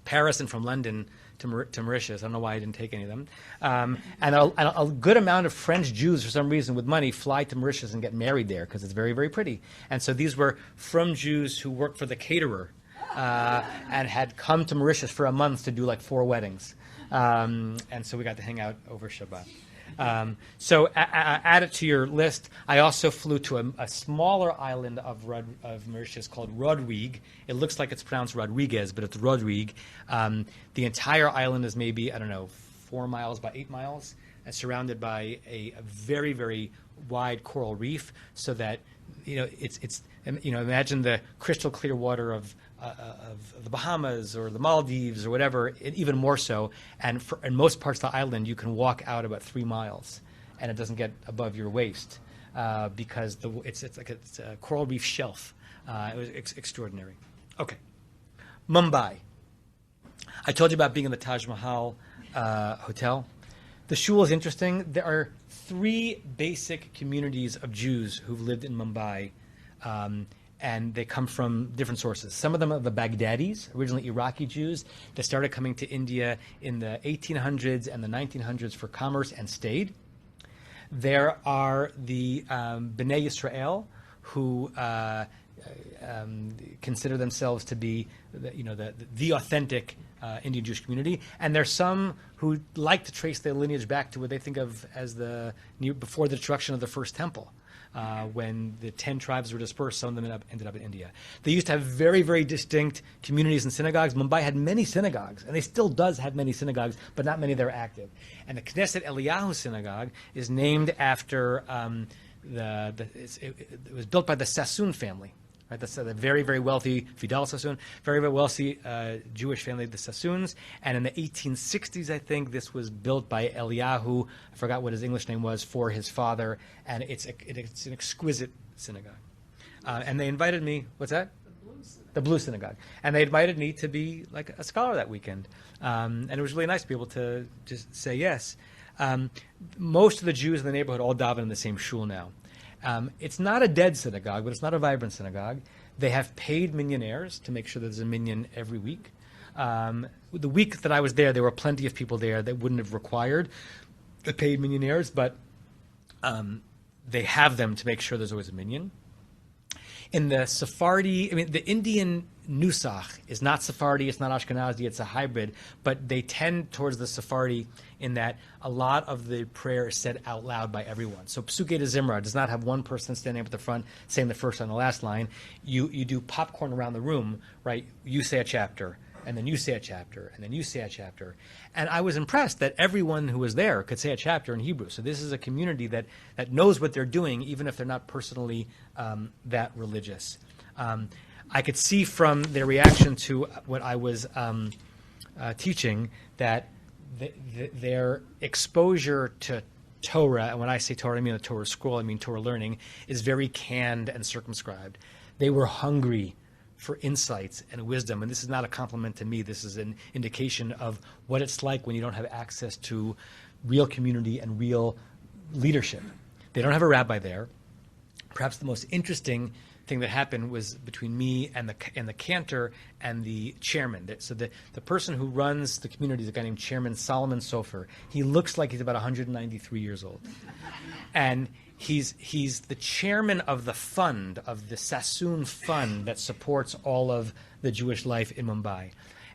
Paris and from London to Mauritius. I don't know why I didn't take any of them. And a good amount of French Jews, for some reason, with money, fly to Mauritius and get married there because it's very, very pretty. And so these were from Jews who worked for the caterer and had come to Mauritius for a month to do like 4 weddings. And so we got to hang out over Shabbat. So add it to your list. I also flew to a smaller island of Mauritius called Rodrigue. It looks like it's pronounced Rodriguez, but it's Rodrigue. The entire island is maybe, 4 miles by 8 miles, and surrounded by a very, very wide coral reef, so that it's imagine the crystal clear water of the Bahamas or the Maldives or whatever, even more so. And in most parts of the island, you can walk out about 3 miles, and it doesn't get above your waist because it's a coral reef shelf. It was extraordinary. Okay, Mumbai. I told you about being in the Taj Mahal hotel. The shul is interesting. There are 3 basic communities of Jews who've lived in Mumbai, and they come from different sources. Some of them are the Baghdadis, originally Iraqi Jews, that started coming to India in the 1800s and the 1900s for commerce and stayed. There are the Bnei Yisrael, who consider themselves to be the authentic Indian Jewish community, and there's some who like to trace their lineage back to what they think of as before the destruction of the first temple, when the 10 tribes were dispersed. Some of them ended up in India. They used to have very, very distinct communities and synagogues. Mumbai had many synagogues, and they still does have many synagogues, but not many that are active. And the Knesset Eliyahu synagogue is named after it was built by the Sassoon family. Right, that's the very, very wealthy Fidel Sassoon, very, very wealthy Jewish family, the Sassoons. And in the 1860s, I think, this was built by Eliyahu. I forgot what his English name was, for his father. And it's an exquisite synagogue. And they invited me. What's that? The Blue Synagogue. And they invited me to be like a scholar that weekend. And it was really nice to be able to just say yes. Most of the Jews in the neighborhood all daven in the same shul now. It's not a dead synagogue, but it's not a vibrant synagogue. They have paid minyanaires to make sure there's a minyan every week. The week that I was there were plenty of people there that wouldn't have required the paid minyanaires, but they have them to make sure there's always a minyan. In the Sephardi, the Indian Nusach is not Sephardi, it's not Ashkenazi, it's a hybrid, but they tend towards the Sephardi in that a lot of the prayer is said out loud by everyone. So Psuke de Zimra does not have one person standing up at the front saying the first and the last line. You do popcorn around the room, right? You say a chapter, and then you say a chapter, and then you say a chapter. And I was impressed that everyone who was there could say a chapter in Hebrew. So this is a community that knows what they're doing, even if they're not personally that religious. I could see from their reaction to what I was teaching that their exposure to Torah, and when I say Torah, I mean the Torah scroll, I mean Torah learning, is very canned and circumscribed. They were hungry for insights and wisdom, and this is not a compliment to me. This is an indication of what it's like when you don't have access to real community and real leadership. They don't have a rabbi there. Perhaps the most interesting thing that happened was between me and the cantor and the chairman. So the person who runs the community is a guy named Chairman Solomon Sofer. He looks like he's about 193 years old. And he's the chairman of the fund, of the Sassoon fund that supports all of the Jewish life in Mumbai.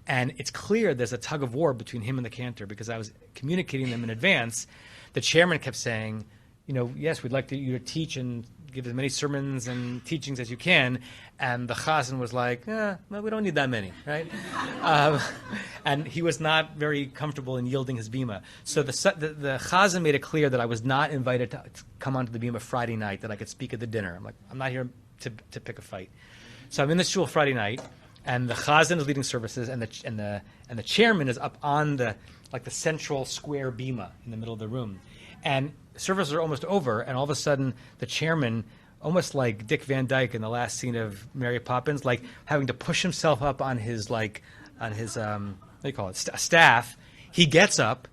And it's clear there's a tug of war between him and the cantor, because I was communicating them in advance. The chairman kept saying, yes, we'd like you to teach and give as many sermons and teachings as you can. And the chazan was like, well, we don't need that many, right? And he was not very comfortable in yielding his bima. So the chazan made it clear that I was not invited to come onto the bima Friday night, that I could speak at the dinner. I'm like, I'm not here to pick a fight. So I'm in the shul Friday night, and the chazan is leading services, and the chairman is up on the central square bima in the middle of the room. And services are almost over, and all of a sudden the chairman, almost like Dick Van Dyke in the last scene of Mary Poppins, like having to push himself up on his what do you call it, staff. He gets up,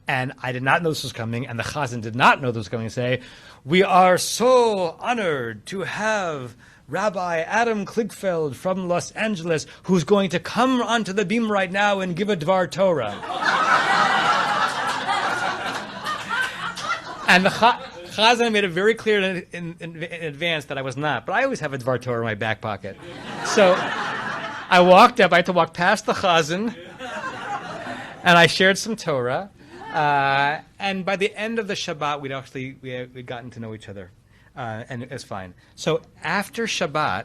and I did not know this was coming, and the chazan did not know this was coming, and say, "We are so honored to have Rabbi Adam Kligfeld from Los Angeles, who's going to come onto the beam right now and give a Dvar Torah." And the chazan made it very clear in advance that I was not. But I always have a Dvar Torah in my back pocket. So I walked up. I had to walk past the chazan, and I shared some Torah. And by the end of the Shabbat, we'd gotten to know each other, and it was fine. So after Shabbat,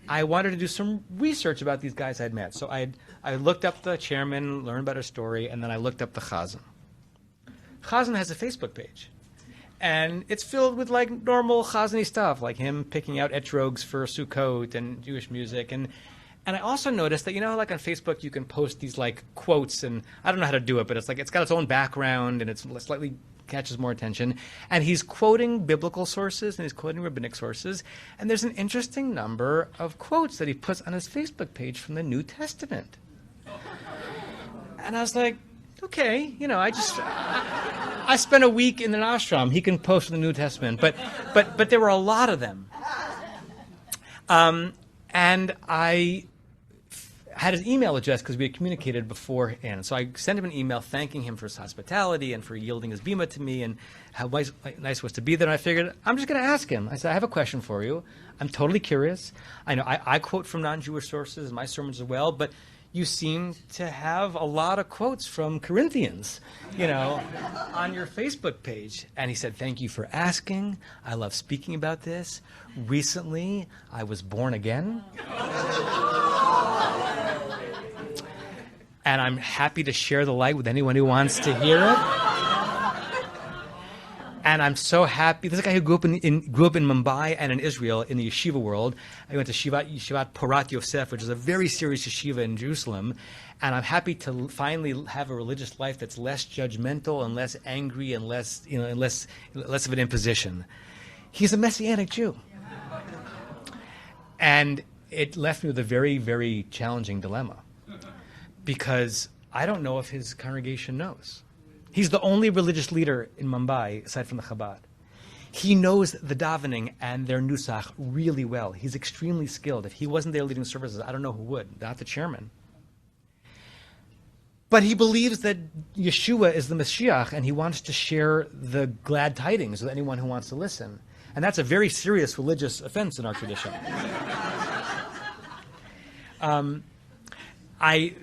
I wanted to do some research about these guys I'd met. So I looked up the chairman, learned about her story, and then I looked up the chazan. Chazan has a Facebook page. And it's filled with like normal Chazni stuff, like him picking out etrogs for Sukkot and Jewish music. And I also noticed that, you know, like on Facebook, you can post these like quotes, and I don't know how to do it, but it's like it's got its own background and it's slightly catches more attention. And he's quoting biblical sources and he's quoting rabbinic sources. And there's an interesting number of quotes that he puts on his Facebook page from the New Testament. And I was like, okay, you know, I spent a week in an ashram. He can post the New Testament, but there were a lot of them. And I had his email address because we had communicated beforehand. So I sent him an email thanking him for his hospitality and for yielding his bima to me and how nice it was to be there. And I figured, I'm just going to ask him. I said, I have a question for you. I'm totally curious. I know I quote from non-Jewish sources in my sermons as well, but you seem to have a lot of quotes from Corinthians, you know, on your Facebook page. And he said, thank you for asking. I love speaking about this. Recently, I was born again. And I'm happy to share the light with anyone who wants to hear it. And I'm so happy. This is a guy who grew up in Mumbai and in Israel in the yeshiva world. I went to Yeshivat Porat Yosef, which is a very serious yeshiva in Jerusalem. And I'm happy to finally have a religious life that's less judgmental and less angry and less, you know, and less of an imposition. He's a Messianic Jew. And it left me with a very, very challenging dilemma. Because I don't know if his congregation knows. He's the only religious leader in Mumbai, aside from the Chabad. He knows the davening and their nusach really well. He's extremely skilled. If he wasn't there leading services, I don't know who would, not the chairman. But he believes that Yeshua is the Mashiach, and he wants to share the glad tidings with anyone who wants to listen. And that's a very serious religious offense in our tradition.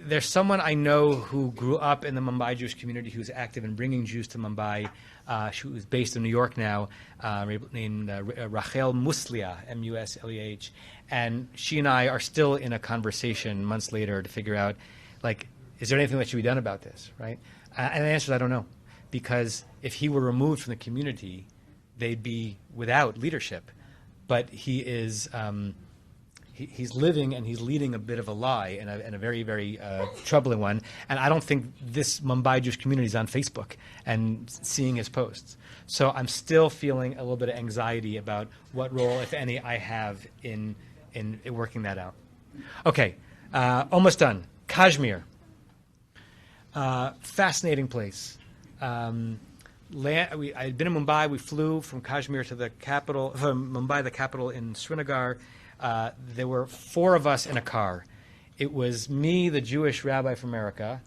There's someone I know who grew up in the Mumbai Jewish community who's active in bringing Jews to Mumbai, who's based in New York now, named Rachel Muslia, M-U-S-L-E-H. And she and I are still in a conversation months later to figure out, like, is there anything that should be done about this, right? And the answer is I don't know. Because if he were removed from the community, they'd be without leadership. But he is... He's living and he's leading a bit of a lie and a very, very troubling one. And I don't think this Mumbai Jewish community is on Facebook and seeing his posts. So I'm still feeling a little bit of anxiety about what role, if any, I have in working that out. Okay, almost done. Kashmir. Fascinating place. I had been in Mumbai. We flew from Kashmir to the capital, from Mumbai, the capital, in Srinagar. There were 4 of us in a car. It was me, the Jewish rabbi from America,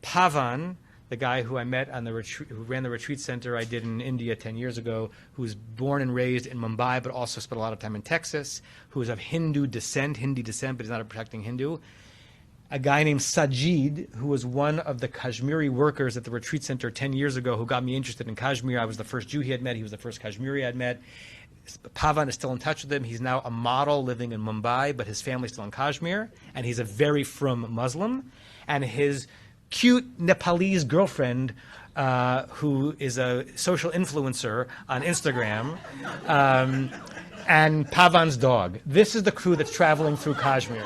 Pavan, the guy who I met on the who ran the retreat center I did in India 10 years ago, who was born and raised in Mumbai, but also spent a lot of time in Texas, who is of Hindi descent, but he's not a protecting Hindu. A guy named Sajid, who was one of the Kashmiri workers at the retreat center 10 years ago, who got me interested in Kashmir. I was the first Jew he had met. He was the first Kashmiri I'd met. Pavan is still in touch with him. He's now a model living in Mumbai, but his family's still in Kashmir, and he's a very frum Muslim. And his cute Nepalese girlfriend, who is a social influencer on Instagram, and Pavan's dog. This is the crew that's traveling through Kashmir.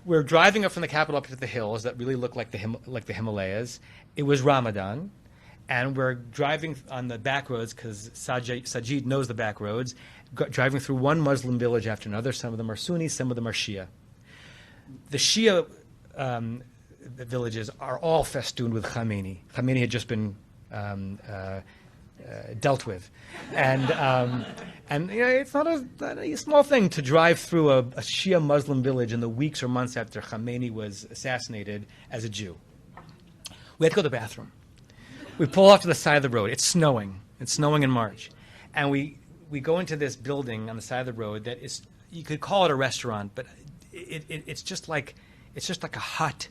We're driving up from the capital up to the hills that really look like the Himalayas. It was Ramadan. And we're driving on the back roads because Sajid knows the back roads, driving through one Muslim village after another. Some of them are Sunni, some of them are Shia. The Shia villages are all festooned with Khamenei. Khamenei had just been dealt with. And you know, it's not a small thing to drive through a Shia Muslim village in the weeks or months after Khamenei was assassinated as a Jew. We had to go to the bathroom. We pull off to the side of the road. It's snowing. It's snowing in March. And we go into this building on the side of the road that is, you could call it a restaurant, but it's just like a hut.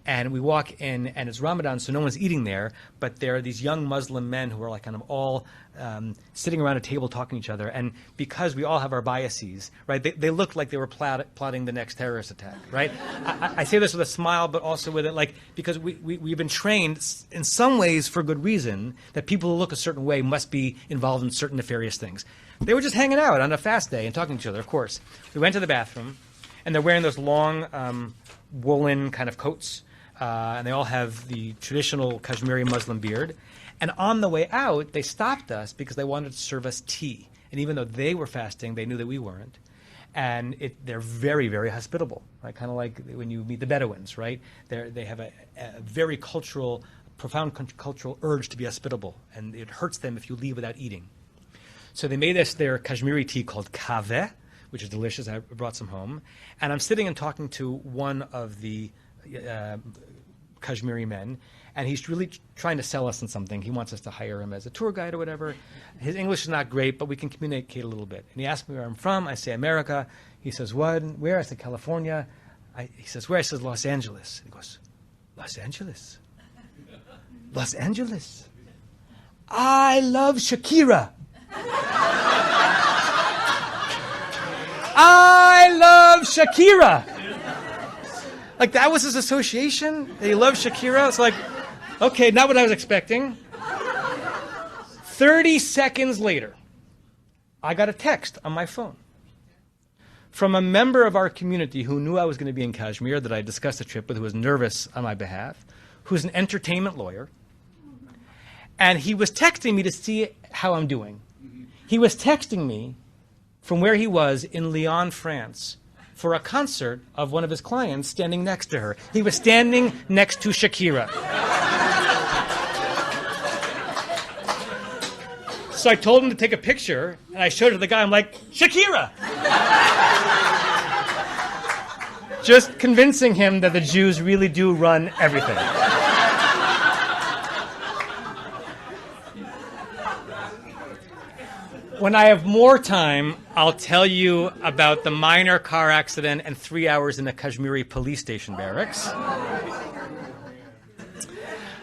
And we walk in, and it's Ramadan, so no one's eating there, but there are these young Muslim men who are like kind of all sitting around a table talking to each other. And because we all have our biases, right, they looked like they were plotting the next terrorist attack, right? I say this with a smile, but also with it, like, because we've been trained in some ways for good reason that people who look a certain way must be involved in certain nefarious things. They were just hanging out on a fast day and talking to each other, of course. We went to the bathroom, and they're wearing those long woolen kind of coats. And they all have the traditional Kashmiri Muslim beard. And on the way out, they stopped us because they wanted to serve us tea. And even though they were fasting, they knew that we weren't. And they're very, very hospitable, right? Kind of like when you meet the Bedouins, right? They have a very profound cultural urge to be hospitable. And it hurts them if you leave without eating. So they made us their Kashmiri tea called kaveh, which is delicious. I brought some home. And I'm sitting and talking to one of the Kashmiri men, and he's really trying to sell us on something. He wants us to hire him as a tour guide or whatever. His English is not great, but we can communicate a little bit. And he asked me where I'm from. I say America. He says, what? Where? I said, California. He says, where? I says, Los Angeles. He goes, Los Angeles? Los Angeles? I love Shakira. I love Shakira. Like, that was his association? That he loved Shakira? It's like, okay, not what I was expecting. 30 seconds later, I got a text on my phone from a member of our community who knew I was going to be in Kashmir, that I discussed the trip with, who was nervous on my behalf, who's an entertainment lawyer. And he was texting me to see how I'm doing. He was texting me from where he was in Lyon, France, for a concert of one of his clients standing next to her. He was standing next to Shakira. So I told him to take a picture, and I showed it to the guy. I'm like, Shakira! Just convincing him that the Jews really do run everything. When I have more time, I'll tell you about the minor car accident and 3 hours in the Kashmiri police station barracks.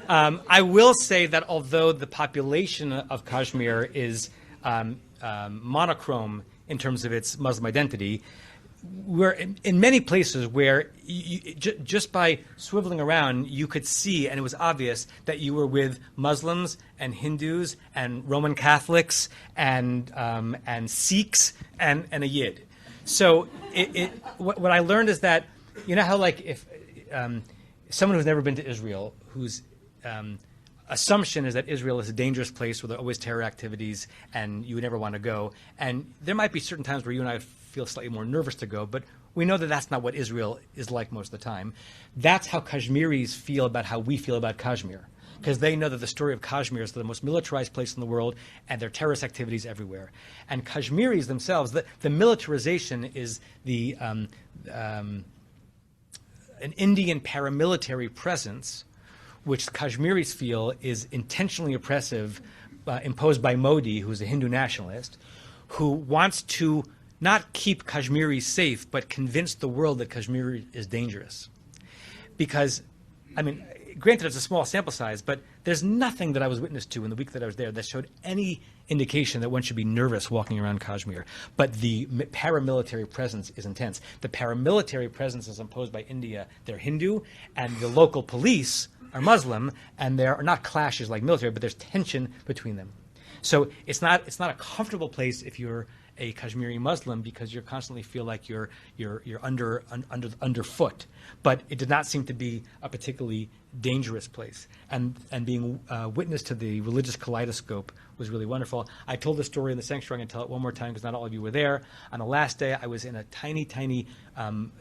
I will say that although the population of Kashmir is monochrome in terms of its Muslim identity, we're in many places where just by swiveling around, you could see, and it was obvious, that you were with Muslims and Hindus and Roman Catholics and Sikhs and a Yid. So what I learned is that, you know how, like, if someone who's never been to Israel, whose assumption is that Israel is a dangerous place where there are always terror activities and you would never want to go, and there might be certain times where you and I feel slightly more nervous to go, but we know that that's not what Israel is like most of the time. That's how Kashmiris feel about how we feel about Kashmir, because they know that the story of Kashmir is the most militarized place in the world, and there are terrorist activities everywhere. And Kashmiris themselves, the militarization is an Indian paramilitary presence, which Kashmiris feel is intentionally oppressive, imposed by Modi, who's a Hindu nationalist, who wants to not keep Kashmiris safe, but convince the world that Kashmir is dangerous. Because, I mean, granted it's a small sample size, but there's nothing that I was witness to in the week that I was there that showed any indication that one should be nervous walking around Kashmir. But the paramilitary presence is intense. The paramilitary presence is imposed by India. They're Hindu, and the local police are Muslim, and there are not clashes like military, but there's tension between them. So it's not a comfortable place if you're a Kashmiri Muslim, because you constantly feel like you're underfoot. But it did not seem to be a particularly dangerous place. And being witness to the religious kaleidoscope was really wonderful. I told the story in the sanctuary. I'm going to tell it one more time because not all of you were there. On the last day, I was in a tiny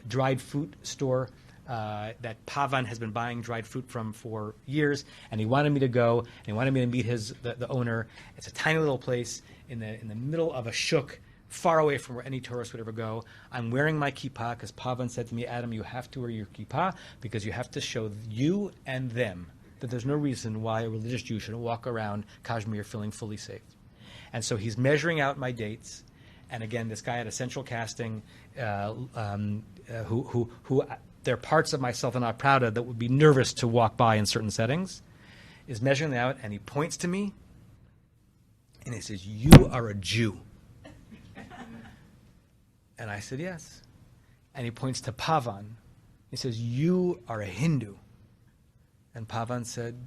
dried fruit store that Pavan has been buying dried fruit from for years, and he wanted me to go, and he wanted me to meet the owner. It's a tiny little place in the middle of a shuk, far away from where any tourist would ever go. I'm wearing my kippah because Pavan said to me, Adam, you have to wear your kippah because you have to show you and them that there's no reason why a religious Jew shouldn't walk around Kashmir feeling fully safe. And so he's measuring out my dates. And again, this guy at Essential Casting, who there are parts of myself I'm not proud of that would be nervous to walk by in certain settings, is measuring that out, and he points to me, and he says, "You are a Jew." And I said, "Yes." And he points to Pavan. He says, "You are a Hindu." And Pavan said,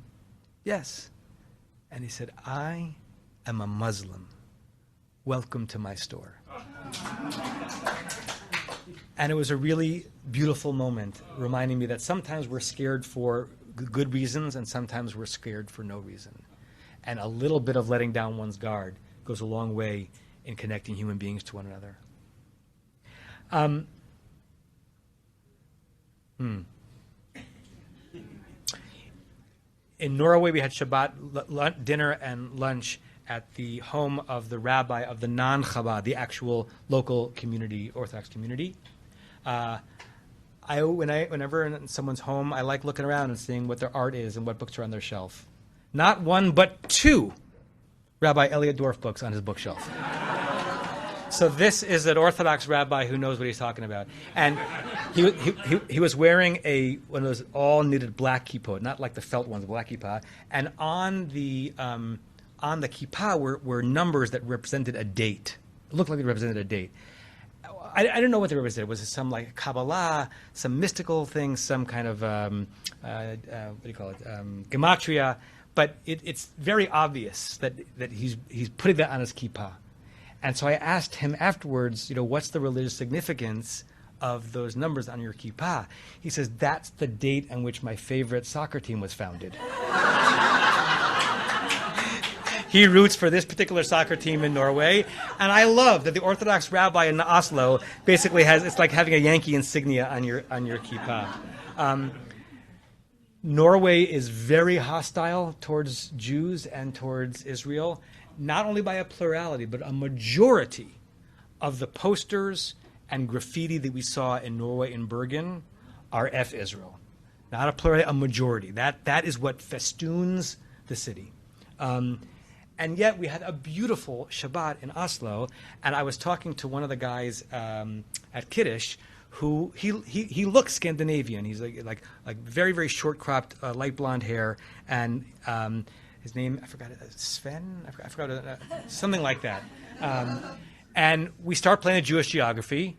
"Yes." And he said, "I am a Muslim. Welcome to my store." And it was a really beautiful moment, reminding me that sometimes we're scared for good reasons and sometimes we're scared for no reason. And a little bit of letting down one's guard goes a long way in connecting human beings to one another. In Norway, we had Shabbat dinner and lunch at the home of the rabbi of the non-Chabad, the actual local community, Orthodox community. Whenever in someone's home, I like looking around and seeing what their art is and what books are on their shelf. Not one, but two Rabbi Elliot Dorff books on his bookshelf. So this is an Orthodox rabbi who knows what he's talking about. And he was wearing one of those all-knitted black kippot, not like the felt ones, black kippah. And on the kippah were numbers that represented a date. It looked like they represented a date. I don't know what they represented. Was it some like Kabbalah, some mystical thing, some kind of, what do you call it, gematria? But it's very obvious that he's putting that on his kippah. And so I asked him afterwards, what's the religious significance of those numbers on your kippah? He says, that's the date on which my favorite soccer team was founded. He roots for this particular soccer team in Norway. And I love that the Orthodox rabbi in Oslo basically it's like having a Yankee insignia on your kippah. Norway is very hostile towards Jews and towards Israel, not only by a plurality, but a majority of the posters and graffiti that we saw in Norway and Bergen are F Israel. Not a plurality, a majority. That is what festoons the city. And yet we had a beautiful Shabbat in Oslo, and I was talking to one of the guys at Kiddush who he looks Scandinavian. He's like very, very short cropped, light blonde hair, and his name, I forgot it, Sven? I forgot something like that. And we start playing a Jewish geography.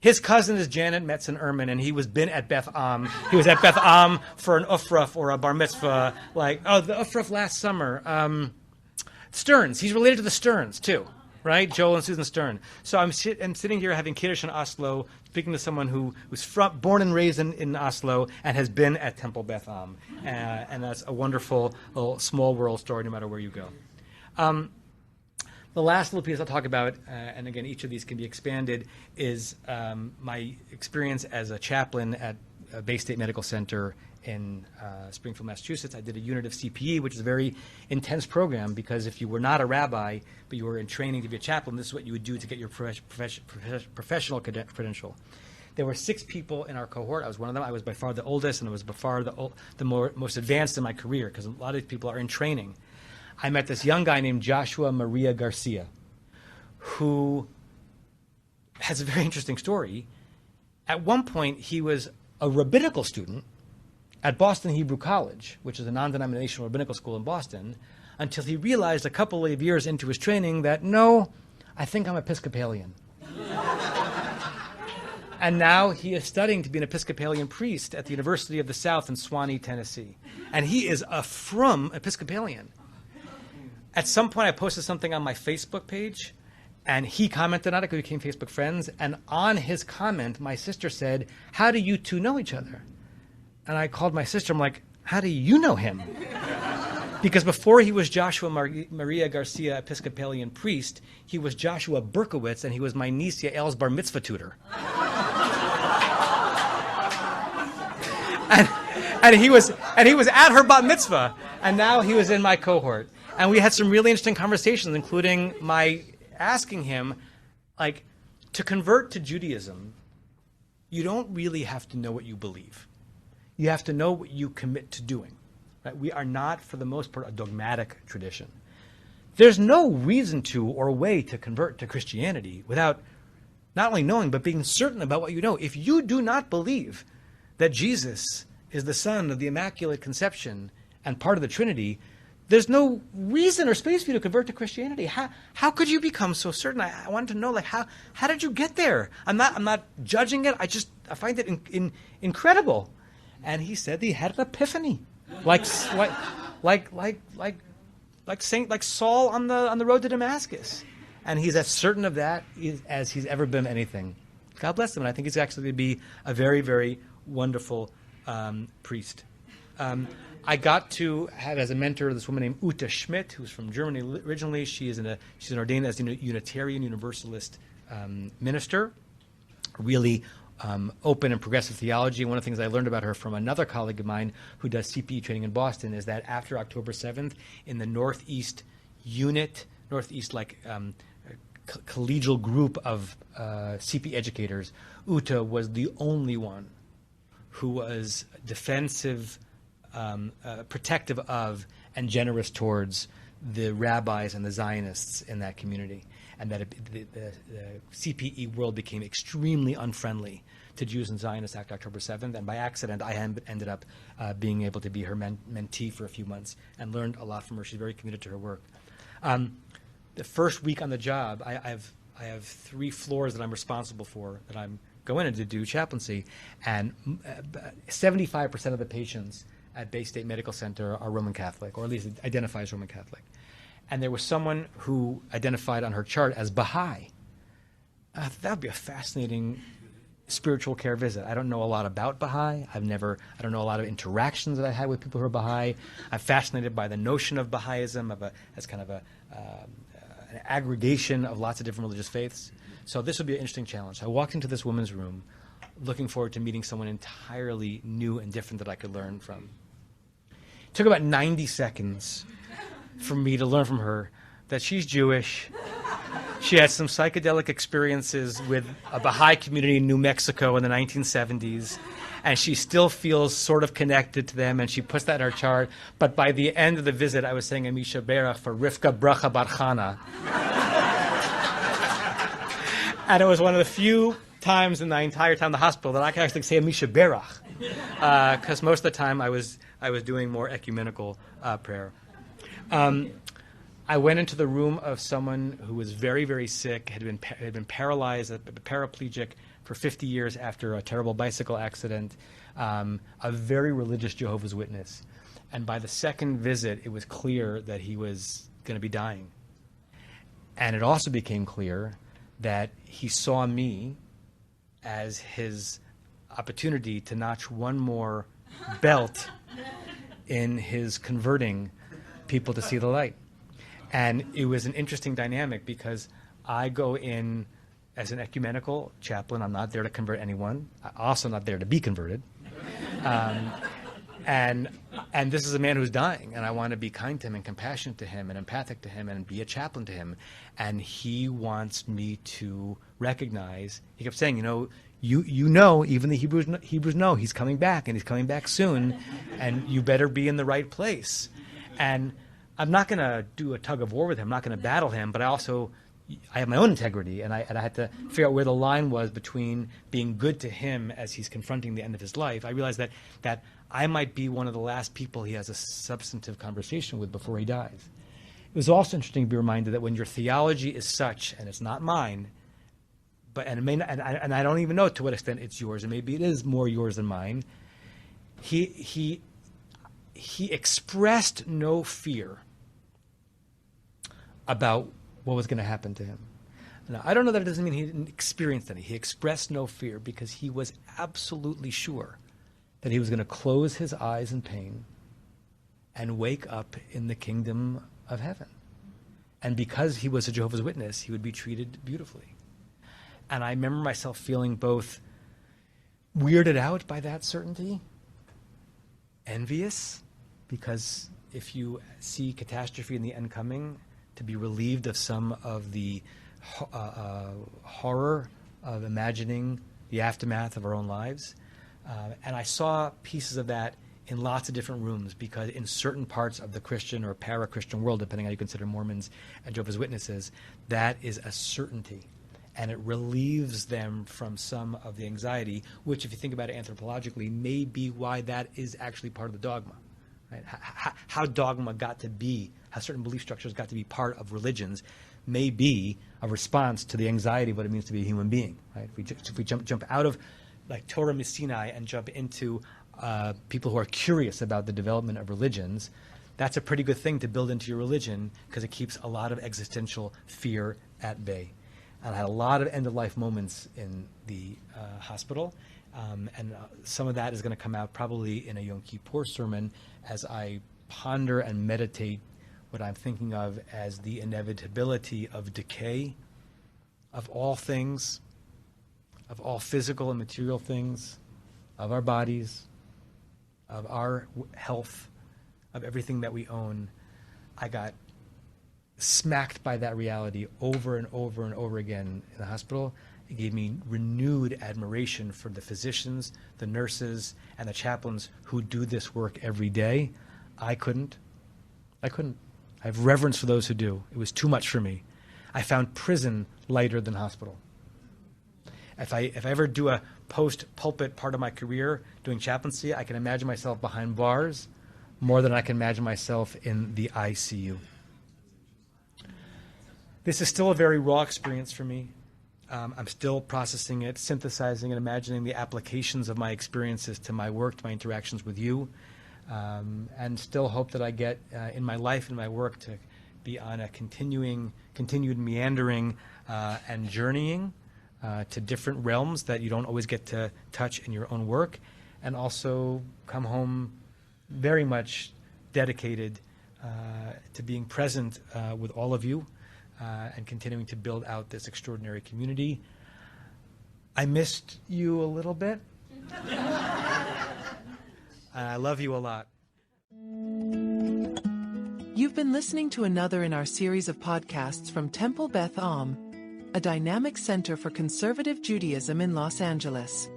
His cousin is Janet Metzen Ehrman, and he was been at Beth Am. He was at Beth Am for an Ufruf or a bar mitzvah, the Ufruf last summer. Stearns, he's related to the Stearns too, right? Joel and Susan Stern. So I'm sitting here having Kiddush in Oslo, speaking to someone who was born and raised in Oslo and has been at Temple Beth Am. And that's a wonderful little small world story no matter where you go. The last little piece I'll talk about, and again, each of these can be expanded, is my experience as a chaplain at Bay State Medical Center in Springfield, Massachusetts. I did a unit of CPE, which is a very intense program, because if you were not a rabbi, but you were in training to be a chaplain, this is what you would do to get your professional credential. There were 6 people in our cohort. I was one of them. I was by far the oldest, and I was by far the most advanced in my career, because a lot of people are in training. I met this young guy named Joshua Maria Garcia, who has a very interesting story. At one point, he was a rabbinical student at Boston Hebrew College, which is a non-denominational rabbinical school in Boston, until he realized a couple of years into his training that, no, I think I'm Episcopalian. And now he is studying to be an Episcopalian priest at the University of the South in Swanee, Tennessee. And he is a frum Episcopalian. At some point, I posted something on my Facebook page, and he commented on it because we became Facebook friends. And on his comment, my sister said, "How do you two know each other?" And I called my sister. I'm like, "How do you know him?" Because before he was Joshua Maria Garcia, Episcopalian priest, he was Joshua Berkowitz, and he was my niece Yael's bar mitzvah tutor. and he was at her bat mitzvah, and now he was in my cohort. And we had some really interesting conversations, including my asking him, to convert to Judaism, you don't really have to know what you believe. You have to know what you commit to doing. Right? We are not, for the most part, a dogmatic tradition. There's no reason to or way to convert to Christianity without not only knowing, but being certain about what you know. If you do not believe that Jesus is the Son of the Immaculate Conception and part of the Trinity, there's no reason or space for you to convert to Christianity. How could you become so certain? I wanted to know, like, how did you get there? I'm not judging it. I find it incredible. And he said he had an epiphany, like Saul on the road to Damascus, and he's as certain of that as he's ever been anything. God bless him, and I think he's actually going to be a very, very wonderful priest. I got to have as a mentor this woman named Ute Schmidt, who's from Germany originally. She's an ordained as a Unitarian Universalist minister, really open and progressive theology. And one of the things I learned about her from another colleague of mine who does CPE training in Boston is that after October 7th, in the Northeast unit, collegial group of CPE educators, Ute was the only one who was defensive, protective of, and generous towards the rabbis and the Zionists in that community, and that the CPE world became extremely unfriendly to Jews and Zionists after October 7th, and by accident I ended up being able to be her mentee for a few months and learned a lot from her. She's very committed to her work. The first week on the job, I have 3 floors that I'm responsible for, that I'm going in to do chaplaincy, and 75% of the patients at Bay State Medical Center are Roman Catholic, or at least identify as Roman Catholic. And there was someone who identified on her chart as Bahai. That would be a fascinating spiritual care visit. I don't know a lot about Bahai. I don't know a lot of interactions that I had with people who are Bahai. I'm fascinated by the notion of Bahaism as kind of an aggregation of lots of different religious faiths. So this would be an interesting challenge. I walked into this woman's room looking forward to meeting someone entirely new and different that I could learn from. It took about 90 seconds for me to learn from her that she's Jewish. She had some psychedelic experiences with a Bahai community in New Mexico in the 1970s, and she still feels sort of connected to them, and she puts that in her chart. But by the end of the visit, I was saying Amisha Berach for Rivka Bracha Bar Chana. And it was one of the few times in the entire time in the hospital that I could actually say Amisha Berach, because most of the time I was doing more ecumenical prayer. I went into the room of someone who was very, very sick, had been paralyzed, paraplegic for 50 years after a terrible bicycle accident, a very religious Jehovah's Witness. And by the second visit, it was clear that he was going to be dying. And it also became clear that he saw me as his opportunity to notch one more belt in his converting people to see the light. And it was an interesting dynamic because I go in as an ecumenical chaplain. I'm not there to convert anyone. I'm also not there to be converted. And this is a man who's dying, and I want to be kind to him and compassionate to him and empathic to him and be a chaplain to him. And he wants me to recognize, he kept saying, even the Hebrews know he's coming back, and he's coming back soon, and you better be in the right place. And I'm not going to do a tug of war with him. I'm not going to battle him, but I have my own integrity, and I had to figure out where the line was between being good to him as he's confronting the end of his life. I realized that I might be one of the last people he has a substantive conversation with before he dies. It was also interesting to be reminded that when your theology is such, and it's not mine, and I don't even know to what extent it's yours, and maybe it is more yours than mine, he expressed no fear about what was going to happen to him. Now, I don't know that it doesn't mean he didn't experience any. He expressed no fear because he was absolutely sure that he was going to close his eyes in pain and wake up in the kingdom of heaven. And because he was a Jehovah's Witness, he would be treated beautifully. And I remember myself feeling both weirded out by that certainty, envious, because if you see catastrophe in the end coming, to be relieved of some of the horror of imagining the aftermath of our own lives. And I saw pieces of that in lots of different rooms, because in certain parts of the Christian or para-Christian world, depending on how you consider Mormons and Jehovah's Witnesses, that is a certainty. and it relieves them from some of the anxiety, which, if you think about it anthropologically, may be why that is actually part of the dogma. Right? How dogma got to be, how certain belief structures got to be part of religions, may be a response to the anxiety of what it means to be a human being. Right? If we jump out of like Torah Missinai and jump into people who are curious about the development of religions, that's a pretty good thing to build into your religion because it keeps a lot of existential fear at bay. And I had a lot of end-of-life moments in the hospital, and some of that is going to come out probably in a Yom Kippur sermon as I ponder and meditate what I'm thinking of as the inevitability of decay of all things, of all physical and material things, of our bodies, of our health, of everything that we own. I got smacked by that reality over and over and over again in the hospital. It gave me renewed admiration for the physicians, the nurses, and the chaplains who do this work every day. I couldn't. I have reverence for those who do. It was too much for me. I found prison lighter than hospital. If I ever do a post-pulpit part of my career doing chaplaincy, I can imagine myself behind bars more than I can imagine myself in the ICU. This is still a very raw experience for me. I'm still processing it, synthesizing and imagining the applications of my experiences to my work, to my interactions with you, and still hope that I get in my life and my work to be on a continued meandering and journeying to different realms that you don't always get to touch in your own work, and also come home very much dedicated to being present with all of you and continuing to build out this extraordinary community. I missed you a little bit. I love you a lot. You've been listening to another in our series of podcasts from Temple Beth Am, a dynamic center for conservative Judaism in Los Angeles.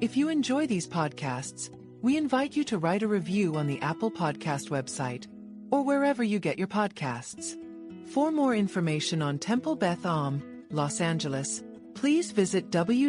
If you enjoy these podcasts, we invite you to write a review on the Apple Podcast website or wherever you get your podcasts. For more information on Temple Beth Am, Los Angeles, please visit www.tbala.org.